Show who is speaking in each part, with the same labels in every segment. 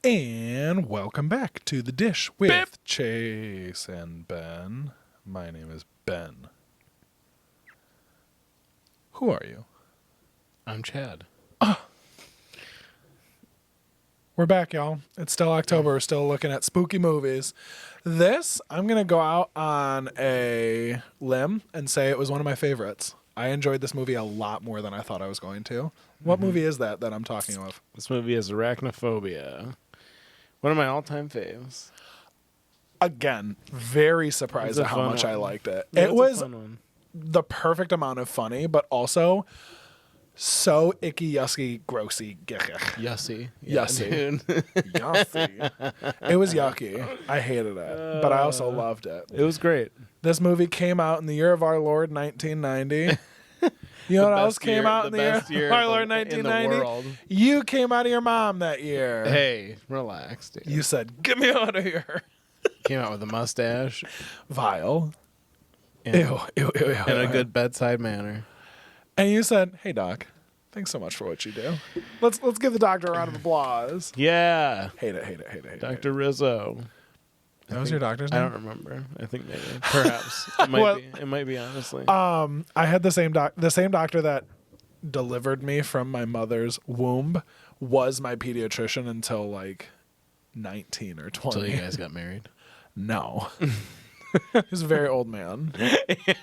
Speaker 1: And welcome back to The Dish with Chase and Ben. My name is Ben. Who are you?
Speaker 2: I'm Chad.
Speaker 1: We're back, y'all. It's still October. We're still looking at spooky movies. I'm going to go out on a limb and say it was one of my favorites. I enjoyed this movie a lot more than I thought I was going to. What movie is that I'm talking of?
Speaker 2: This movie is Arachnophobia. One of my all-time faves.
Speaker 1: Again, very surprised at how much I liked it.
Speaker 2: Yeah,
Speaker 1: it was
Speaker 2: a fun one.
Speaker 1: the perfect amount of funny, but also so icky, yucky, grossy.
Speaker 2: Yussy.
Speaker 1: Yussy. Yussy. It was yucky. I hated it, but I also loved it.
Speaker 2: It was great.
Speaker 1: This movie came out in the year of our Lord, 1990. You know what else came out in the year of our Lord, 1990? You came out of your mom that year.
Speaker 2: Hey, relax, dude.
Speaker 1: You said, get me out of here.
Speaker 2: Came out with a mustache.
Speaker 1: Vile.
Speaker 2: And,
Speaker 1: Ew.
Speaker 2: In a good bedside manner.
Speaker 1: And you said, hey, Doc, thanks so much for what you do. Let's give the doctor a round of applause.
Speaker 2: Yeah.
Speaker 1: Hate it.
Speaker 2: Dr. Rizzo.
Speaker 1: That was your doctor's name?
Speaker 2: I don't remember. I think maybe. Perhaps. It might be, honestly.
Speaker 1: I had the same doctor that delivered me from my mother's womb was my pediatrician until like 19 or 20.
Speaker 2: Until you guys got married?
Speaker 1: No. He was a very old man.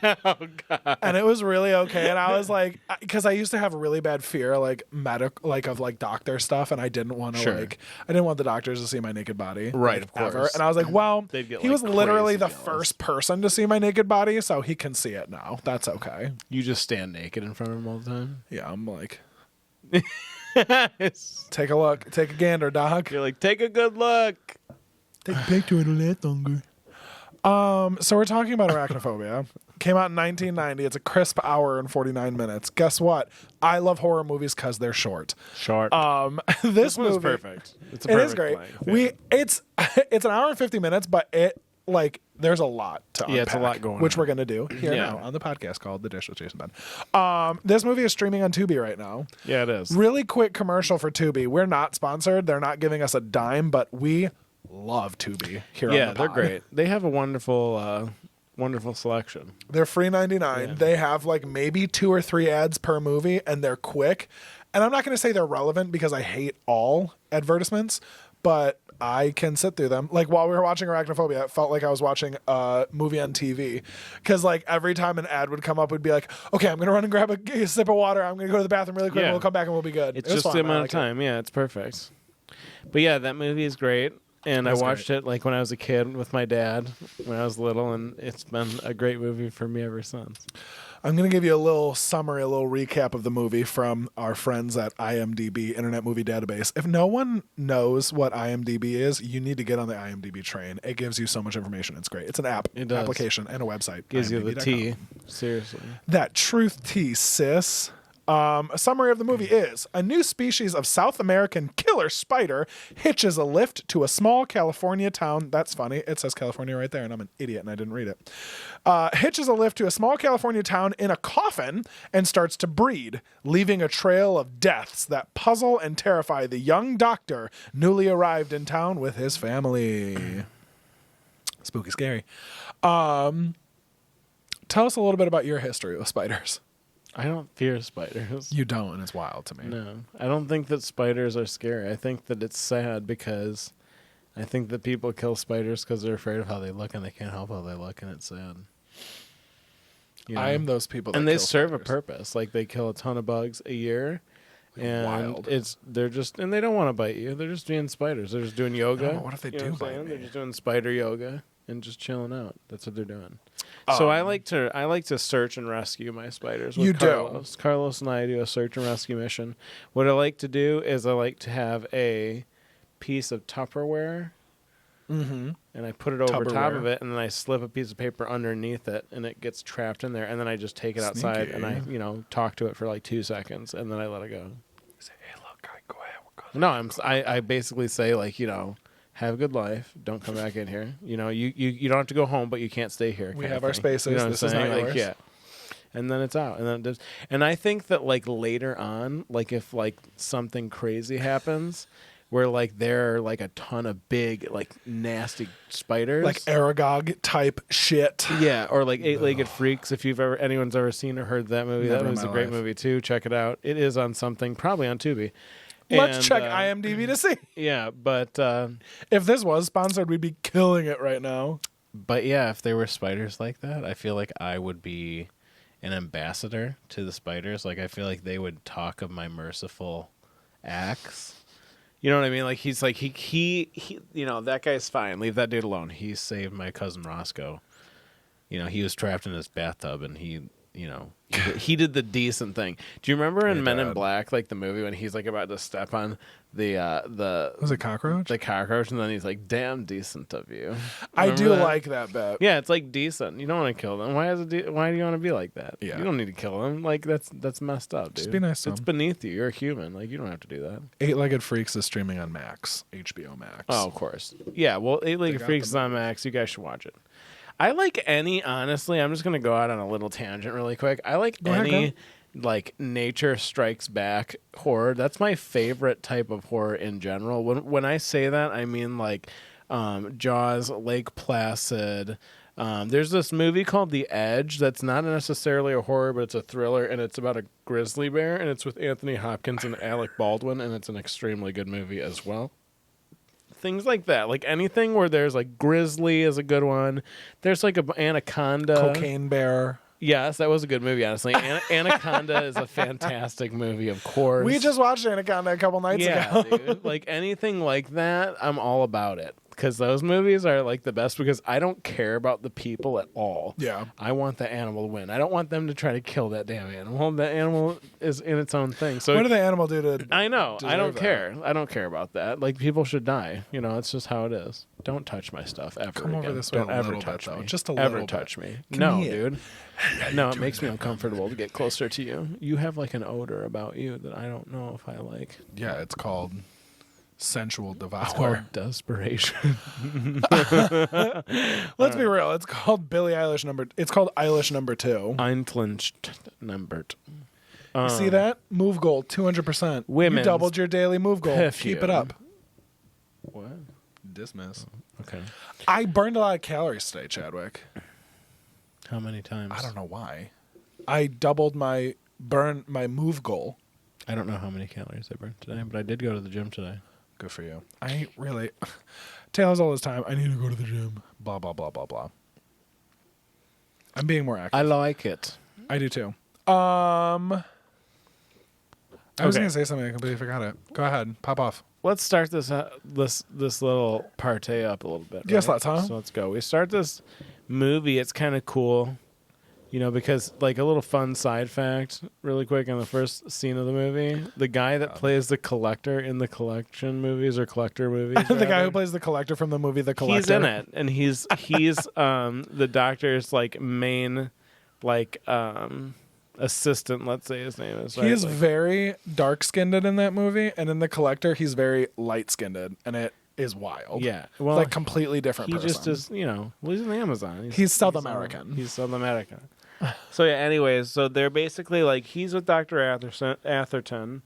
Speaker 2: Oh, God.
Speaker 1: And it was really okay. And I was like, because I used to have a really bad fear, of doctor stuff. And I didn't want to, I didn't want the doctors to see my naked body.
Speaker 2: Right, of course.
Speaker 1: Ever. And I was like, well, he was literally the
Speaker 2: jealous.
Speaker 1: first person to see my naked body. So he can see it now. That's okay.
Speaker 2: You just stand naked in front of him all the time?
Speaker 1: Yeah, I'm like, take a look. Take a gander, Doc.
Speaker 2: You're like, take a good look.
Speaker 1: Take a picture of the longer. So we're talking about Arachnophobia. Came out in 1990. It's a crisp hour and 49 minutes. Guess what? I love horror movies because they're short.
Speaker 2: Short.
Speaker 1: This
Speaker 2: movie
Speaker 1: movie
Speaker 2: is perfect.
Speaker 1: It is great. It's an hour and 50 minutes, but there's a lot to unpack.
Speaker 2: Yeah, it's a lot going on.
Speaker 1: Which we're going to do here now on the podcast called The Dish with Jason Ben. This movie is streaming on Tubi right now.
Speaker 2: Yeah, it is.
Speaker 1: Really quick commercial for Tubi. We're not sponsored. They're not giving us a dime, but we love Tubi here on the pod.
Speaker 2: They're great. They have a wonderful selection.
Speaker 1: They're $3.99.
Speaker 2: Yeah.
Speaker 1: They have maybe 2 or 3 ads per movie, and they're quick. And I'm not going to say they're relevant because I hate all advertisements, but I can sit through them. While we were watching Arachnophobia, it felt like I was watching a movie on TV. Because every time an ad would come up, we'd be like, okay, I'm going to run and grab a sip of water. I'm going to go to the bathroom really quick, and we'll come back and we'll be good.
Speaker 2: It's just the amount of time. Yeah, it's perfect. But yeah, that movie is great. And I watched it when I was a kid with my dad when I was little, and it's been a great movie for me ever since.
Speaker 1: I'm going to give you a little summary, a little recap of the movie from our friends at IMDb, Internet Movie Database. If no one knows what IMDb is, you need to get on the IMDb train. It gives you so much information. It's great. It's an application, and a website.
Speaker 2: Gives you the tea. Seriously.
Speaker 1: That truth tea, sis. A summary of the movie is: a new species of South American killer spider hitches a lift to a small California town. That's funny. It says California right there, and I'm an idiot and I didn't read it. Hitches a lift to a small California town in a coffin and starts to breed, leaving a trail of deaths that puzzle and terrify the young doctor newly arrived in town with his family. Spooky scary. Tell us a little bit about your history with spiders.
Speaker 2: I don't fear spiders.
Speaker 1: You don't, and it's wild to me.
Speaker 2: No. I don't think that spiders are scary. I think that it's sad because I think that people kill spiders because they're afraid of how they look and they can't help how they look, and it's sad.
Speaker 1: I am those people that
Speaker 2: and they
Speaker 1: kill
Speaker 2: serve
Speaker 1: spiders.
Speaker 2: a purpose. They kill a ton of bugs a year. And
Speaker 1: wild.
Speaker 2: And they don't want to bite you. They're just doing spiders. They're just doing yoga.
Speaker 1: Oh, what if they do bite me?
Speaker 2: They're just doing spider yoga and just chilling out. That's what they're doing. So I like to search and rescue my spiders. With Carlos. Carlos and I do a search and rescue mission. What I like to do is I like to have a piece of Tupperware, and I put it over top of it, and then I slip a piece of paper underneath it, and it gets trapped in there, and then I just take it outside and I talk to it for 2 seconds, and then I let it go.
Speaker 1: Say, hey, look, go ahead.
Speaker 2: No, I basically say have a good life. Don't come back in here. You don't have to go home, but you can't stay here.
Speaker 1: We have our spaces. You know this is not yours.
Speaker 2: Yeah. And then it's out. And then it does. And I think that later on, if something crazy happens, where like there are like a ton of big like nasty spiders,
Speaker 1: like Aragog type shit.
Speaker 2: Yeah, or like Eight-Legged Freaks. If anyone's ever seen or heard that movie,
Speaker 1: Never
Speaker 2: that was a great movie too. Check it out. It is on something, probably on Tubi.
Speaker 1: Let's check IMDb to see.
Speaker 2: Yeah, but
Speaker 1: if this was sponsored, we'd be killing it right now.
Speaker 2: But yeah, if there were spiders like that, I feel like I would be an ambassador to the spiders. Like I feel like they would talk of my merciful acts. You know what I mean? Like he's like he you know, that guy's fine. Leave that dude alone. He saved my cousin Roscoe. You know, he was trapped in his bathtub and he did the decent thing. Do you remember in Men in Black, like the movie, when he's like about to step on the
Speaker 1: was it cockroach?
Speaker 2: The cockroach, and then he's like, "Damn decent of you."
Speaker 1: I do like that bit.
Speaker 2: Yeah, it's like decent. You don't want to kill them. Why do you want to be like that?
Speaker 1: Yeah.
Speaker 2: You don't need to kill them. Like that's messed up, dude.
Speaker 1: Just be nice to
Speaker 2: It's
Speaker 1: them.
Speaker 2: beneath you. You're a human. Like you don't have to do that.
Speaker 1: Eight-Legged Freaks is streaming on Max, HBO Max.
Speaker 2: Oh, of course. Yeah. Well, Eight-Legged Freaks is on Max. You guys should watch it. I like honestly, I'm just going to go out on a little tangent really quick. I like like Nature Strikes Back horror. That's my favorite type of horror in general. When I say that, I mean like Jaws, Lake Placid. There's this movie called The Edge that's not necessarily a horror, but it's a thriller, and it's about a grizzly bear, and it's with Anthony Hopkins and Alec Baldwin, and it's an extremely good movie as well. Things like that, like anything where there's like grizzly is a good one. There's like a anaconda,
Speaker 1: Cocaine Bear.
Speaker 2: Yes, that was a good movie. Honestly, Anaconda is a fantastic movie. Of course,
Speaker 1: we just watched Anaconda a couple nights ago.
Speaker 2: Dude, like anything like that, I'm all about it. Because those movies are like the best because I don't care about the people at all.
Speaker 1: Yeah.
Speaker 2: I want the animal to win. I don't want them to try to kill that damn animal. That animal is in its own thing. So
Speaker 1: what did the animal do to
Speaker 2: I know. I don't
Speaker 1: that?
Speaker 2: care. I don't care about that. Like people should die. You know, it's just how it is. Don't touch my stuff ever
Speaker 1: Come
Speaker 2: again.
Speaker 1: over this way
Speaker 2: don't
Speaker 1: a
Speaker 2: ever
Speaker 1: little
Speaker 2: touch
Speaker 1: bit,
Speaker 2: me.
Speaker 1: though. Just a
Speaker 2: ever
Speaker 1: little
Speaker 2: touch
Speaker 1: bit.
Speaker 2: me.
Speaker 1: Come
Speaker 2: No,
Speaker 1: here.
Speaker 2: dude. No, it makes me uncomfortable to get closer to you. You have like an odor about you that I don't know if I like.
Speaker 1: Yeah, it's called sensual devour.
Speaker 2: It's called desperation.
Speaker 1: Let's be real. It's called It's called Eilish number 2.
Speaker 2: Einflinched numbert.
Speaker 1: You see that? Move goal 200%.
Speaker 2: Women's
Speaker 1: You doubled your daily move goal.
Speaker 2: perfume.
Speaker 1: Keep it up.
Speaker 2: What?
Speaker 1: Dismiss.
Speaker 2: Okay.
Speaker 1: I burned a lot of calories today, Chadwick.
Speaker 2: How many times?
Speaker 1: I don't know why. I doubled my move goal.
Speaker 2: I don't know how many calories I burned today, but I did go to the gym today.
Speaker 1: Good for you. I ain't really. Taylor's all this time. I need to go to the gym. Blah blah blah blah blah. I'm being more active.
Speaker 2: I like it.
Speaker 1: I do too. I was
Speaker 2: Okay.
Speaker 1: gonna say something. I completely forgot it. Go ahead. Pop off.
Speaker 2: Let's start this little partay up a little bit.
Speaker 1: Yes,
Speaker 2: right?
Speaker 1: let's, huh?
Speaker 2: So let's go. We start this movie. It's kind of cool, you know, because like a little fun side fact, really quick, in the first scene of the movie, the guy that plays the collector in the collection movies or collector movies,
Speaker 1: The guy who plays the collector from the movie The Collector.
Speaker 2: he's in it, and he's the doctor's like main like assistant, let's say his name is. Right?
Speaker 1: He is
Speaker 2: like,
Speaker 1: very dark-skinned in that movie, and in The Collector, he's very light-skinned, and it is wild.
Speaker 2: yeah, well,
Speaker 1: like completely different
Speaker 2: he
Speaker 1: person.
Speaker 2: just is, you know, well, he's in Amazon.
Speaker 1: He's South American.
Speaker 2: He's South American. So yeah, anyways, so they're basically like he's with Dr. Atherton,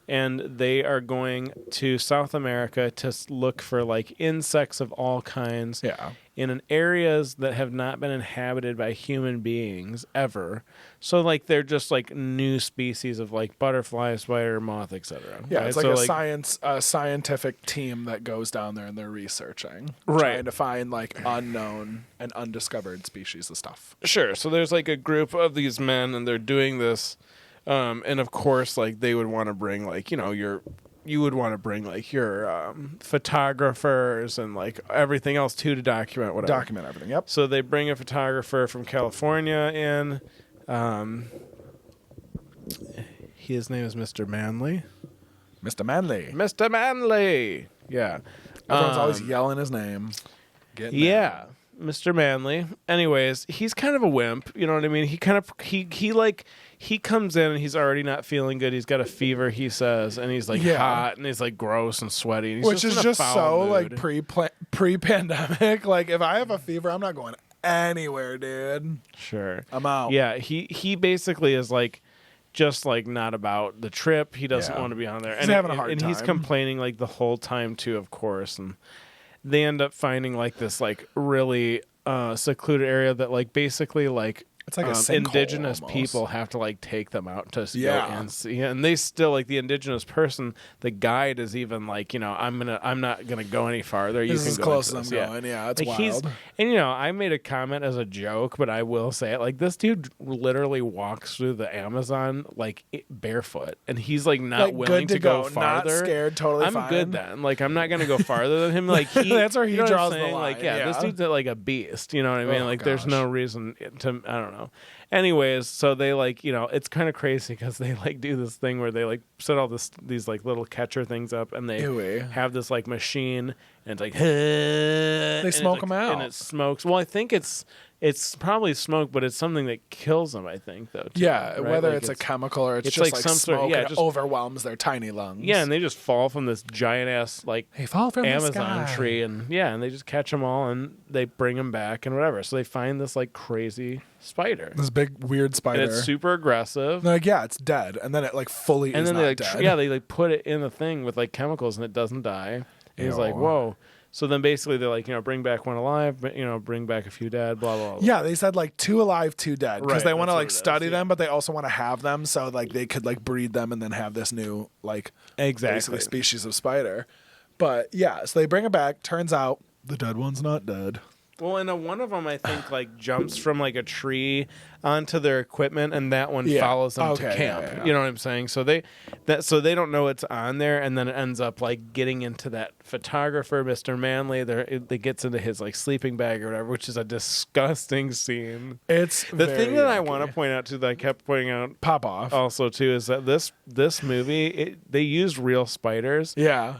Speaker 2: and they are going to South America to look for like insects of all kinds.
Speaker 1: Yeah.
Speaker 2: In areas that have not been inhabited by human beings ever. So like they're just like new species of like butterfly, spider, moth, etc.
Speaker 1: Yeah,
Speaker 2: right?
Speaker 1: it's like
Speaker 2: so,
Speaker 1: a scientific team that goes down there and they're researching,
Speaker 2: Right.
Speaker 1: trying to find like unknown and undiscovered species of stuff.
Speaker 2: Sure. So there's like a group of these men, and they're doing this, and of course, like they would want to bring like you would want to bring like your photographers and like everything else too to document whatever.
Speaker 1: Document everything. Yep.
Speaker 2: So they bring a photographer from California in. His name is Mr. Manley.
Speaker 1: Mr. Manley.
Speaker 2: Mr. Manley. Yeah.
Speaker 1: Everyone's always yelling his name.
Speaker 2: Yeah. Mr. Manley. Anyways, he's kind of a wimp. You know what I mean? He comes in and he's already not feeling good. He's got a fever, he says, and he's like hot and he's like gross and sweaty. And he's
Speaker 1: Which is
Speaker 2: in a
Speaker 1: just
Speaker 2: foul
Speaker 1: so
Speaker 2: mood.
Speaker 1: like pre-pandemic. Like if I have a fever, I'm not going anywhere, dude.
Speaker 2: Sure.
Speaker 1: I'm out.
Speaker 2: Yeah, he basically is like just like not about the trip. He doesn't want to be on there.
Speaker 1: He's having a hard time.
Speaker 2: And he's complaining like the whole time too, of course. And they end up finding like this like really secluded area that like basically like
Speaker 1: it's like a
Speaker 2: indigenous
Speaker 1: almost.
Speaker 2: People have to like take them out to go and see, and they still like the indigenous person. The guide is even like, I'm not gonna go any farther.
Speaker 1: This
Speaker 2: you
Speaker 1: is
Speaker 2: can
Speaker 1: as close
Speaker 2: go
Speaker 1: as I'm going. Yeah, it's
Speaker 2: like
Speaker 1: wild.
Speaker 2: And I made a comment as a joke, but I will say it. Like this dude literally walks through the Amazon like barefoot, and he's like not
Speaker 1: like,
Speaker 2: willing to go farther.
Speaker 1: Not scared, totally
Speaker 2: I'm
Speaker 1: fine.
Speaker 2: good then. Like I'm not gonna go farther than him. Like
Speaker 1: that's where he draws the line.
Speaker 2: Like this dude's like a beast. You know what I mean? Like there's no reason to. I don't know. Anyways, so they like, it's kind of crazy because they like do this thing where they like set all these like little catcher things up, and they have this like machine, and it's like
Speaker 1: they smoke them out,
Speaker 2: and it smokes. Well, I think it's probably smoke, but it's something that kills them. I think though. Too,
Speaker 1: yeah,
Speaker 2: right?
Speaker 1: whether
Speaker 2: like
Speaker 1: it's a chemical or it's just like some smoke, it just overwhelms their tiny lungs.
Speaker 2: Yeah, and they just fall from this giant ass like
Speaker 1: fall from
Speaker 2: Amazon tree, and they just catch them all, and they bring them back and whatever. So they find this like crazy spider,
Speaker 1: this big weird spider,
Speaker 2: and it's super aggressive.
Speaker 1: Like it's dead, and then it like fully
Speaker 2: and
Speaker 1: is
Speaker 2: then
Speaker 1: not
Speaker 2: they like
Speaker 1: dead.
Speaker 2: they like put it in the thing with like chemicals, and it doesn't die. And he's like, whoa. So then basically they're like, bring back one alive, but bring back a few dead, blah, blah, blah.
Speaker 1: Yeah, they said like 2 alive, 2 dead. Because they want to like study them,
Speaker 2: yeah.
Speaker 1: but they also want to have them so like they could like breed them and then have this new like basically species of spider. But yeah, so they bring it back. Turns out the dead one's not dead.
Speaker 2: Well, and one of them, I think, like jumps from like a tree onto their equipment, and that one follows them to camp.
Speaker 1: Yeah.
Speaker 2: You know what I'm saying? So they don't know it's on there, and then it ends up like getting into that photographer, Mr. Manley. It gets into his like sleeping bag or whatever, which is a disgusting scene.
Speaker 1: It's
Speaker 2: the thing that I want to point out too, that I kept pointing out,
Speaker 1: pop off
Speaker 2: also too, is that this movie they used real spiders.
Speaker 1: Yeah.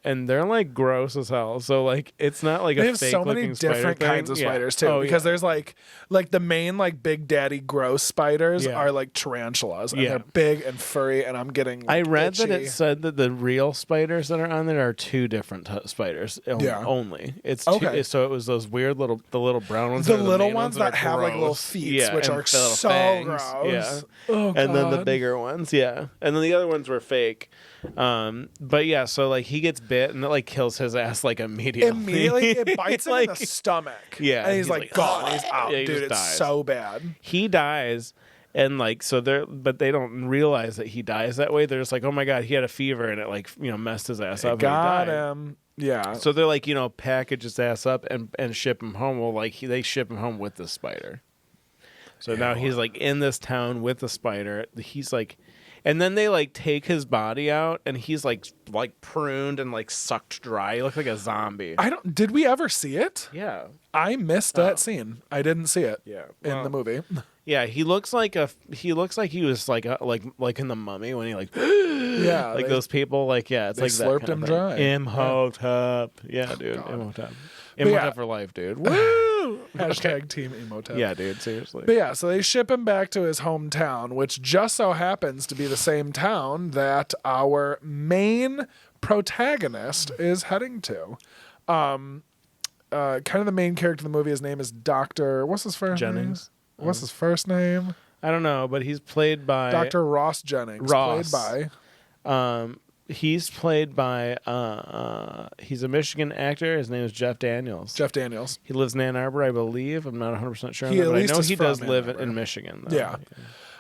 Speaker 2: And they're like gross as hell. So like it's not like
Speaker 1: they
Speaker 2: a
Speaker 1: have
Speaker 2: fake
Speaker 1: so many different kinds of spiders too, because there's like the main like big daddy gross spiders are like tarantulas, and they're big and furry, and I'm getting like,
Speaker 2: I read
Speaker 1: itchy.
Speaker 2: that it said that the real spiders that are on there are 2 different spiders only. It's
Speaker 1: okay.
Speaker 2: So it was those weird little brown ones,
Speaker 1: the little ones that have like little feet, which are so
Speaker 2: fangs.
Speaker 1: gross.
Speaker 2: Yeah.
Speaker 1: Oh, God.
Speaker 2: And then the bigger ones, and then the other ones were fake. But yeah, so like he gets bit, and it like kills his ass like immediately.
Speaker 1: It bites him in the stomach.
Speaker 2: Yeah,
Speaker 1: and he's like gone. He's out, dude. It's dies. So bad.
Speaker 2: He dies. And like but they don't realize that he dies that way. They're just like, oh my God, he had a fever, and it like messed his ass up.
Speaker 1: Got him. Yeah.
Speaker 2: So they're like, package his ass up and ship him home. Well, like they ship him home with the spider. So now he's like in this town with the spider. He's like, and then they like take his body out, and he's like pruned and like sucked dry. He looked like a zombie.
Speaker 1: Did we ever see it?
Speaker 2: Yeah.
Speaker 1: I missed that scene. I didn't see it.
Speaker 2: Yeah.
Speaker 1: In the movie.
Speaker 2: Yeah, he looks like he was like in The Mummy when he like those people like it's
Speaker 1: they
Speaker 2: like
Speaker 1: slurped
Speaker 2: that kind
Speaker 1: him
Speaker 2: of
Speaker 1: dry.
Speaker 2: Imhotep. Yeah, dude. Imhotep. Imhotep for life, dude. Woo!
Speaker 1: Hashtag Team Imhotep.
Speaker 2: Yeah, dude, seriously.
Speaker 1: But yeah, so they ship him back to his hometown, which just so happens to be the same town that our main protagonist is heading to. Kind of the main character of the movie, his name is Dr. What's his first
Speaker 2: Jennings.
Speaker 1: name? What's his first name?
Speaker 2: I don't know, but he's played by
Speaker 1: Dr. Ross Jennings.
Speaker 2: Ross.
Speaker 1: Played
Speaker 2: by he's played by he's a Michigan actor. His name is Jeff Daniels.
Speaker 1: Jeff Daniels.
Speaker 2: He lives in Ann Arbor, I believe. I'm not 100% sure on
Speaker 1: He
Speaker 2: that,
Speaker 1: at
Speaker 2: but I
Speaker 1: least
Speaker 2: know
Speaker 1: is
Speaker 2: he
Speaker 1: from
Speaker 2: does
Speaker 1: Ann
Speaker 2: live
Speaker 1: Arbor.
Speaker 2: in Michigan though.
Speaker 1: Yeah.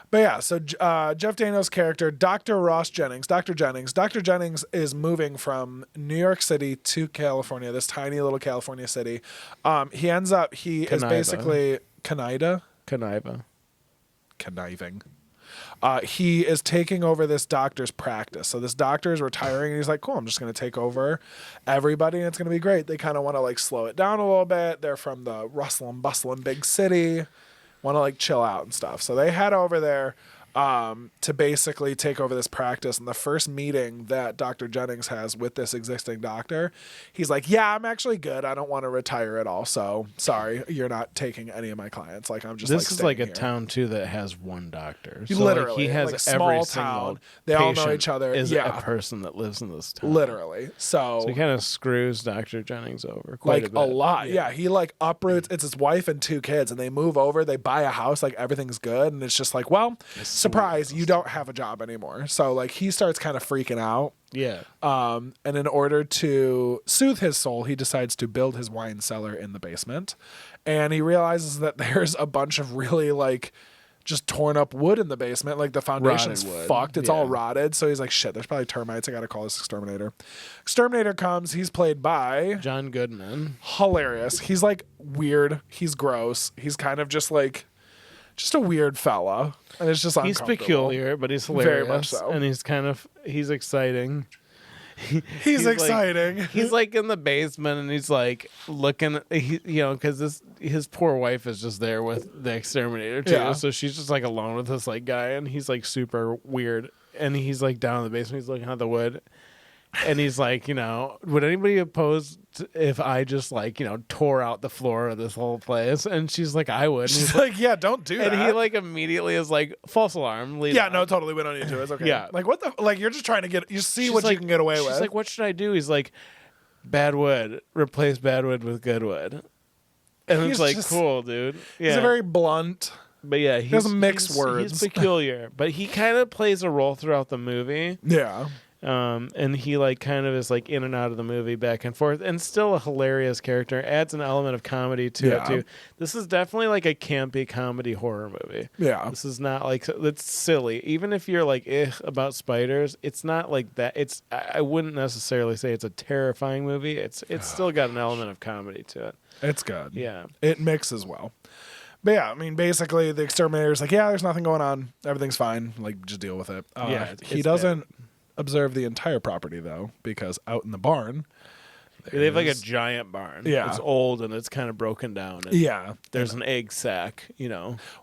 Speaker 1: But yeah, so Jeff Daniels' character, Dr. Ross Jennings, Dr. Jennings is moving from New York City to California, this tiny little California city. He is basically conniving. He is taking over this doctor's practice. So this doctor is retiring, and he's like, cool, I'm just going to take over everybody, and it's going to be great. They kind of want to like slow it down a little bit. They're from the rustling, bustling big city, want to like chill out and stuff. So they head over there to basically take over this practice. And the first meeting that Dr. Jennings has with this existing doctor, he's like, yeah, I'm actually good. I don't want to retire at all. So sorry, you're not taking any of my clients. Like, I'm just
Speaker 2: this is like a
Speaker 1: here.
Speaker 2: town too that has one doctor. So
Speaker 1: literally,
Speaker 2: like, he has
Speaker 1: like a small
Speaker 2: every
Speaker 1: town.
Speaker 2: single
Speaker 1: They all know
Speaker 2: patient
Speaker 1: each other.
Speaker 2: Is
Speaker 1: Yeah.
Speaker 2: a person that lives in this town.
Speaker 1: Literally. So
Speaker 2: he kind of screws Dr. Jennings over quite
Speaker 1: like
Speaker 2: a bit.
Speaker 1: a lot. Yeah. He like uproots. It's his wife and 2 kids, and they move over. They buy a house. Like everything's good, and it's just like, well, surprise, you don't have a job anymore. So like he starts kind of freaking out.
Speaker 2: Yeah.
Speaker 1: And in order to soothe his soul, he decides to build his wine cellar in the basement. And he realizes that there's a bunch of really like just torn up wood in the basement. Like the foundation's fucked. It's all rotted. So he's like, shit, there's probably termites. I got to call this exterminator. Exterminator comes. He's played by
Speaker 2: John Goodman.
Speaker 1: Hilarious. He's like weird. He's gross. He's kind of just like, just a weird fella. And it's just
Speaker 2: he's peculiar, but he's hilarious.
Speaker 1: Very much so.
Speaker 2: And he's exciting.
Speaker 1: He's exciting.
Speaker 2: He's like in the basement and he's like looking, because his poor wife is just there with the exterminator too. Yeah. So she's just like alone with this like guy, and he's like super weird. And he's like down in the basement. He's looking at the wood, and he's like, would anybody oppose if I just like tore out the floor of this whole place? And she's like, I would. And
Speaker 1: she's like, yeah, don't do that.
Speaker 2: And he like immediately is like, false alarm.
Speaker 1: Yeah, no, totally. We don't need to. It's okay.
Speaker 2: Yeah.
Speaker 1: Like what the like? You're just trying to you see what you can get away with.
Speaker 2: She's like, what should I do? He's like, bad wood. Replace bad wood with good wood. And it's like, cool, dude. Yeah.
Speaker 1: He's a very blunt.
Speaker 2: But yeah,
Speaker 1: he doesn't mix words.
Speaker 2: He's peculiar, but he kind of plays a role throughout the movie.
Speaker 1: Yeah.
Speaker 2: And he like kind of is like in and out of the movie back and forth, and still a hilarious character. Adds an element of comedy to it too. This is definitely like a campy comedy horror movie. Yeah, this is not like, it's silly. Even if you're like about spiders, it's not like that. I wouldn't necessarily say it's a terrifying movie. It's still got an element of comedy to it.
Speaker 1: It's good.
Speaker 2: Yeah,
Speaker 1: it mixes well. But yeah, I mean, basically the exterminator's like, yeah, there's nothing going on. Everything's fine. Like, just deal with it. He doesn't observe the entire property though, because out in the barn
Speaker 2: they have like a giant barn. Yeah, it's old and it's kind of broken down. And there's an egg sack.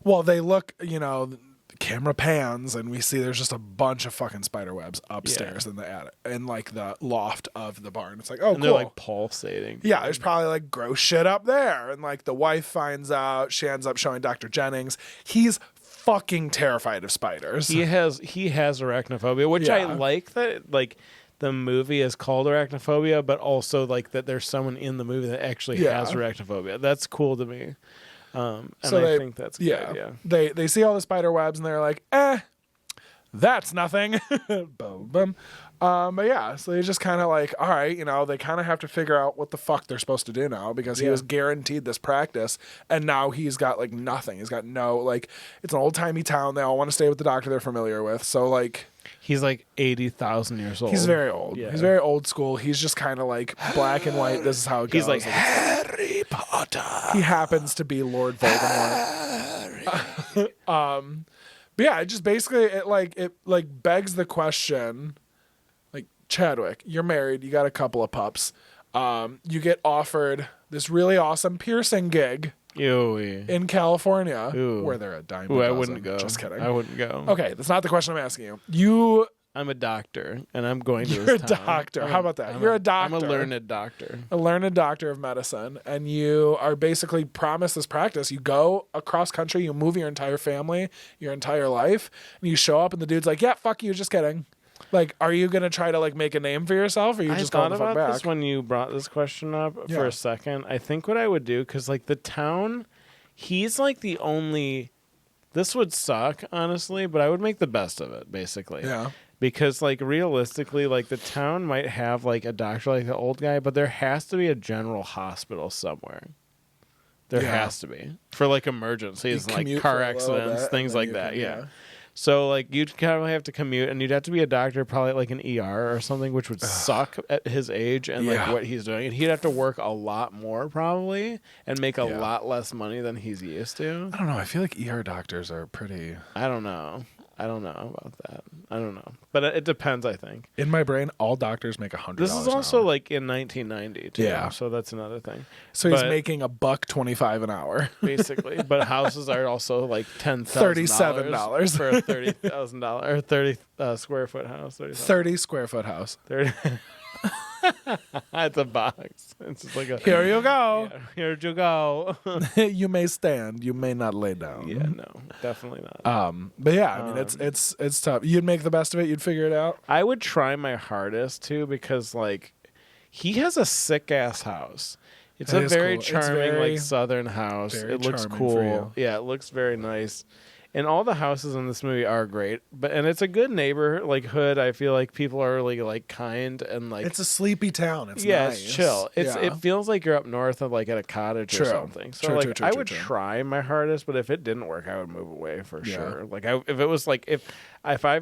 Speaker 1: Well, they look. The camera pans and we see there's just a bunch of fucking spider webs upstairs in the attic, in like the loft of the barn. It's like, oh,
Speaker 2: and
Speaker 1: cool.
Speaker 2: They're like pulsating.
Speaker 1: Yeah, there's probably like gross shit up there. And like the wife finds out. She ends up showing Dr. Jennings. He's fucking terrified of spiders.
Speaker 2: He has arachnophobia, which I like that like the movie is called Arachnophobia, but also like that there's someone in the movie that actually has arachnophobia. That's cool to me. And I think that's good. Yeah.
Speaker 1: They see all the spider webs and they're like, that's nothing. Boom, boom. But yeah, so they just kind of like, all right, they kind of have to figure out what the fuck they're supposed to do now, because he was guaranteed this practice, and now he's got like nothing. He's got no, like, it's an old timey town. They all want to stay with the doctor they're familiar with. So like,
Speaker 2: he's like 80,000 years old.
Speaker 1: He's very old. Yeah. He's very old school. He's just kind of like black and white. This is how it goes.
Speaker 2: He's like Harry Potter.
Speaker 1: He happens to be Lord Voldemort. But yeah, it just basically it begs the question, like, Chadwick, you're married, you got a couple of pups, you get offered this really awesome piercing gig in California, where they're a dime a dozen.
Speaker 2: I wouldn't go.
Speaker 1: Just kidding.
Speaker 2: I wouldn't go.
Speaker 1: Okay, that's not the question I'm asking you.
Speaker 2: I'm a doctor, and I'm going to
Speaker 1: You're a doctor. How about that? You're a doctor.
Speaker 2: I'm a learned doctor.
Speaker 1: A learned doctor of medicine, and you are basically promised this practice. You go across country, you move your entire family, your entire life, and you show up, and the dude's like, yeah, fuck you, just kidding. Like, are you going to try to, like, make a name for yourself, or are you just going to fuck back? I thought about this
Speaker 2: when you brought this question up for a second. I think what I would do, because, like, the town, he's, like, the only... This would suck, honestly, but I would make the best of it, basically. Yeah. Because, like, realistically, like, the town might have, like, a doctor like the old guy, but there has to be a general hospital somewhere. There has to be. For, like, emergencies, like car accidents, things like that, So, like, you'd kind of have to commute, and you'd have to be a doctor, probably like an ER or something, which would suck at his age and, like, what he's doing. And he'd have to work a lot more, probably, and make a lot less money than he's used to.
Speaker 1: I don't know. I feel like ER doctors are pretty...
Speaker 2: I don't know about that. I don't know. But it depends, I think.
Speaker 1: In my brain, all doctors make $100
Speaker 2: This is also like in 1990 too. Yeah. So that's another thing.
Speaker 1: So he's making $1.25 an hour.
Speaker 2: Basically. But houses are also like $10,000.
Speaker 1: $37
Speaker 2: for a $30,000 or 30 square foot house.
Speaker 1: 30 square foot house.
Speaker 2: 30. It's a box. It's just like a
Speaker 1: here you go.
Speaker 2: Yeah, here you go.
Speaker 1: You may stand. You may not lay down.
Speaker 2: Yeah, no, definitely not.
Speaker 1: But yeah, I mean, it's tough. You'd make the best of it. You'd figure it out.
Speaker 2: I would try my hardest too, because like he has a sick ass house. It's a very charming, like southern house. It looks cool. Yeah, it looks very nice. And all the houses in this movie are great, and it's a good neighborhood. I feel like people are really like kind and like
Speaker 1: it's a sleepy town. It's nice.
Speaker 2: It's chill. It feels like you're up north of like at a cottage or something. So I would try my hardest, but if it didn't work, I would move away for sure. Like if it was like if I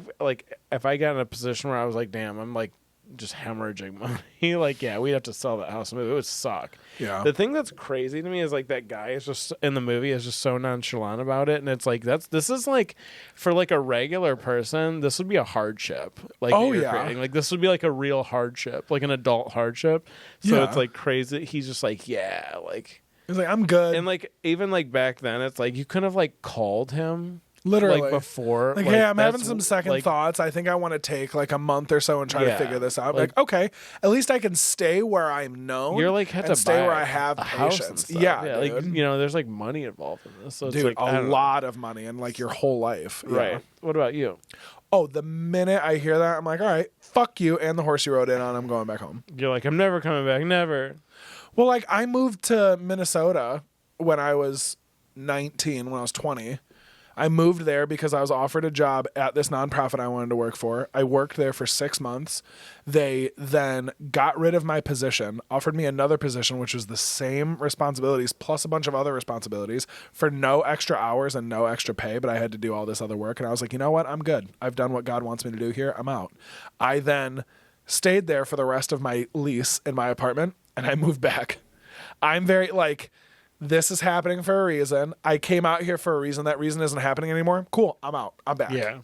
Speaker 2: got in a position where I was like, damn, I'm like just hemorrhaging money, like we'd have to sell that house and move. It would suck. Yeah. The thing that's crazy to me is like that guy is just in the movie is just so nonchalant about it, and it's like this is like for like a regular person, this would be a hardship. Like creating. Like this would be like a real hardship, like an adult hardship. So it's like crazy. He's just like like
Speaker 1: he's like I'm good,
Speaker 2: and like even like back then, it's like you couldn't have like called him.
Speaker 1: Literally.
Speaker 2: Like before.
Speaker 1: Like, hey, I'm having some second thoughts. I think I want to take like a month or so and try to figure this out. Like, okay, at least I can stay where I'm known.
Speaker 2: You're like had to
Speaker 1: stay
Speaker 2: buy
Speaker 1: where I have patience. Yeah,
Speaker 2: like there's like money involved in this. So it's like
Speaker 1: a lot of money in like your whole life.
Speaker 2: Right. What about you?
Speaker 1: Oh, the minute I hear that, I'm like, all right, fuck you and the horse you rode in on. I'm going back home.
Speaker 2: You're like, I'm never coming back. Never.
Speaker 1: Well, like I moved to Minnesota when I was 19, when I was 20. I moved there because I was offered a job at this nonprofit I wanted to work for. I worked there for 6 months. They then got rid of my position, offered me another position, which was the same responsibilities plus a bunch of other responsibilities for no extra hours and no extra pay, but I had to do all this other work. And I was like, you know what? I'm good. I've done what God wants me to do here. I'm out. I then stayed there for the rest of my lease in my apartment, and I moved back. I'm very like... This is happening for a reason. I came out here for a reason. That reason isn't happening anymore. Cool. I'm out. I'm back.
Speaker 2: Yeah.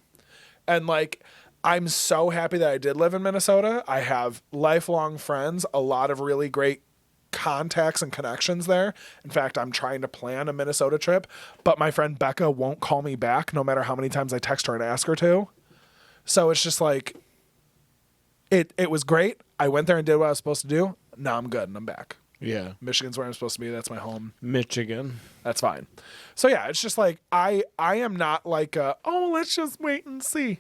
Speaker 1: And like, I'm so happy that I did live in Minnesota. I have lifelong friends, a lot of really great contacts and connections there. In fact, I'm trying to plan a Minnesota trip, but my friend Becca won't call me back no matter how many times I text her and ask her to. So it's just like, it was great. I went there and did what I was supposed to do. Now I'm good and I'm back.
Speaker 2: Yeah.
Speaker 1: Michigan's where I'm supposed to be. That's my home.
Speaker 2: Michigan.
Speaker 1: That's fine. So yeah, it's just like I am not like let's just wait and see.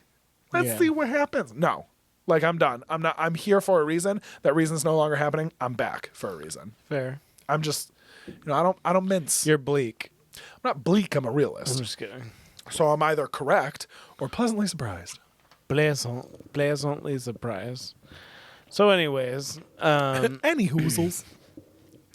Speaker 1: Let's see what happens. No. Like I'm done. I'm here for a reason. That reason's no longer happening. I'm back for a reason.
Speaker 2: Fair.
Speaker 1: I'm just I don't mince.
Speaker 2: You're bleak.
Speaker 1: I'm not bleak, I'm a realist.
Speaker 2: I'm just kidding.
Speaker 1: So I'm either correct or pleasantly surprised.
Speaker 2: Pleasantly surprised. So anyways,
Speaker 1: any hoozles.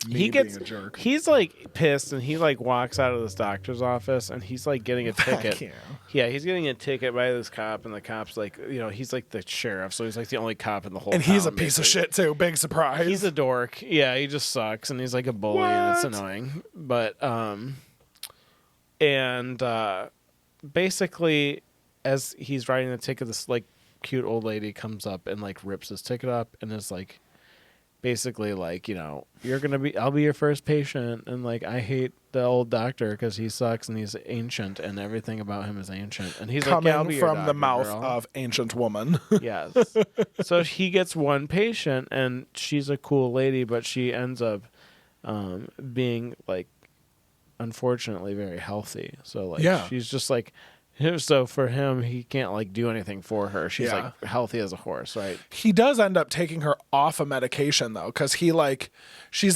Speaker 2: He's like pissed, and he like walks out of this doctor's office, and he's like getting a ticket. Yeah, he's getting a ticket by this cop, and the cop's like, he's like the sheriff, so he's like the only cop in the whole.
Speaker 1: And
Speaker 2: town,
Speaker 1: he's a piece of shit too. Big surprise.
Speaker 2: He's a dork. Yeah, he just sucks, and he's like a bully, and it's annoying. But basically, as he's writing the ticket, this like cute old lady comes up and like rips his ticket up, and is like. Basically, like, I'll be your first patient, and like, I hate the old doctor because he sucks and he's ancient, and everything about him is ancient. And he's
Speaker 1: coming
Speaker 2: like, I'll be your
Speaker 1: from
Speaker 2: doctor,
Speaker 1: the mouth
Speaker 2: girl.
Speaker 1: of ancient woman.
Speaker 2: Yes. So he gets one patient, and she's a cool lady, but she ends up being like, unfortunately, very healthy. So like, she's just like. So for him, he can't like do anything for her. She's like healthy as a horse, right?
Speaker 1: He does end up taking her off a medication though, because she's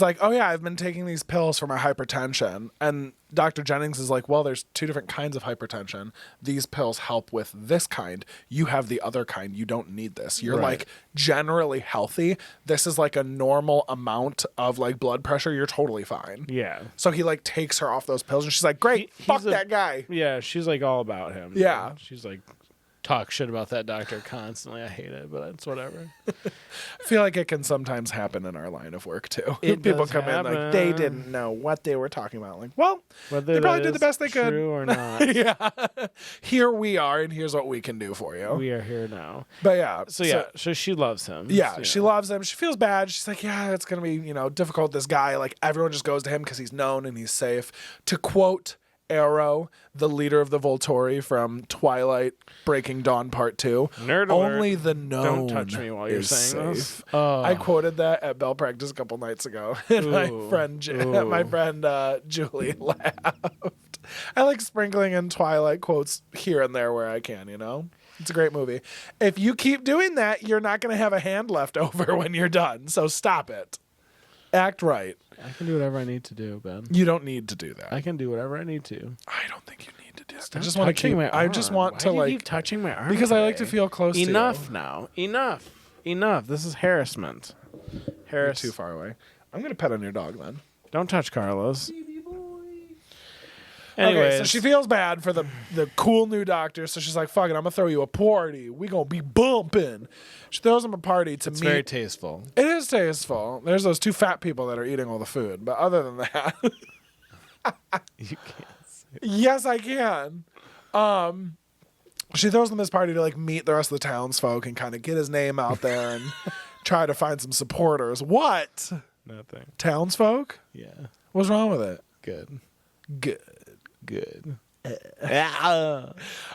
Speaker 1: like, oh yeah, I've been taking these pills for my hypertension, and Dr. Jennings is like, well, there's two different kinds of hypertension. These pills help with this kind. You have the other kind. You don't need this. You're like generally healthy. This is like a normal amount of like blood pressure. You're totally fine.
Speaker 2: Yeah.
Speaker 1: So he like takes her off those pills, and she's like, great, fuck that guy.
Speaker 2: Yeah, she's like all about him.
Speaker 1: Yeah.
Speaker 2: Dude. She's like, talk shit about that doctor constantly. I hate it, but it's whatever.
Speaker 1: I feel like it can sometimes happen in our line of work too.
Speaker 2: People
Speaker 1: come in like they didn't know what they were talking about. Like, well,
Speaker 2: whether
Speaker 1: they probably did the best they could.
Speaker 2: True or not.
Speaker 1: Yeah. Here we are, and here's what we can do for you.
Speaker 2: We are here now.
Speaker 1: But yeah.
Speaker 2: So she loves him.
Speaker 1: Yeah, she loves him. She feels bad. She's like, yeah, it's gonna be difficult. This guy, like everyone just goes to him because he's known and he's safe. To quote Arrow, the leader of the Volturi from Twilight Breaking Dawn Part 2.
Speaker 2: Nerd
Speaker 1: Only
Speaker 2: alert.
Speaker 1: the known.
Speaker 2: Don't touch me while you're saying
Speaker 1: safe.
Speaker 2: this. Oh.
Speaker 1: I quoted that at bell practice a couple nights ago, and my friend Julie laughed. I like sprinkling in Twilight quotes here and there where I can. It's a great movie. If you keep doing that, you're not going to have a hand left over when you're done. So stop it. Act right.
Speaker 2: I can do whatever I need to do, Ben.
Speaker 1: You don't need to do that.
Speaker 2: I can do whatever I need to.
Speaker 1: I don't think you need to do that.
Speaker 2: Stop
Speaker 1: I just want to keep.
Speaker 2: my arm.
Speaker 1: I just want
Speaker 2: Why
Speaker 1: to
Speaker 2: do you
Speaker 1: like
Speaker 2: keep touching my arm
Speaker 1: because
Speaker 2: today?
Speaker 1: I like to feel close.
Speaker 2: Enough
Speaker 1: to you.
Speaker 2: now. Enough. This is harassment.
Speaker 1: You're too far away. I'm gonna pet on your dog then.
Speaker 2: Don't touch Carlos. Anyways,
Speaker 1: okay, so she feels bad for the cool new doctor, so she's like, fuck it, I'm gonna throw you a party. We gonna be bumping. She throws him a party to
Speaker 2: it's
Speaker 1: meet.
Speaker 2: very tasteful.
Speaker 1: It is tasteful. There's those two fat people that are eating all the food, but other than that,
Speaker 2: You can't say.
Speaker 1: yes, I can. She throws him this party to like meet the rest of the townsfolk and kind of get his name out there and try to find some supporters. What?
Speaker 2: Nothing.
Speaker 1: Townsfolk?
Speaker 2: Yeah.
Speaker 1: What's wrong with it?
Speaker 2: Good.
Speaker 1: Good. So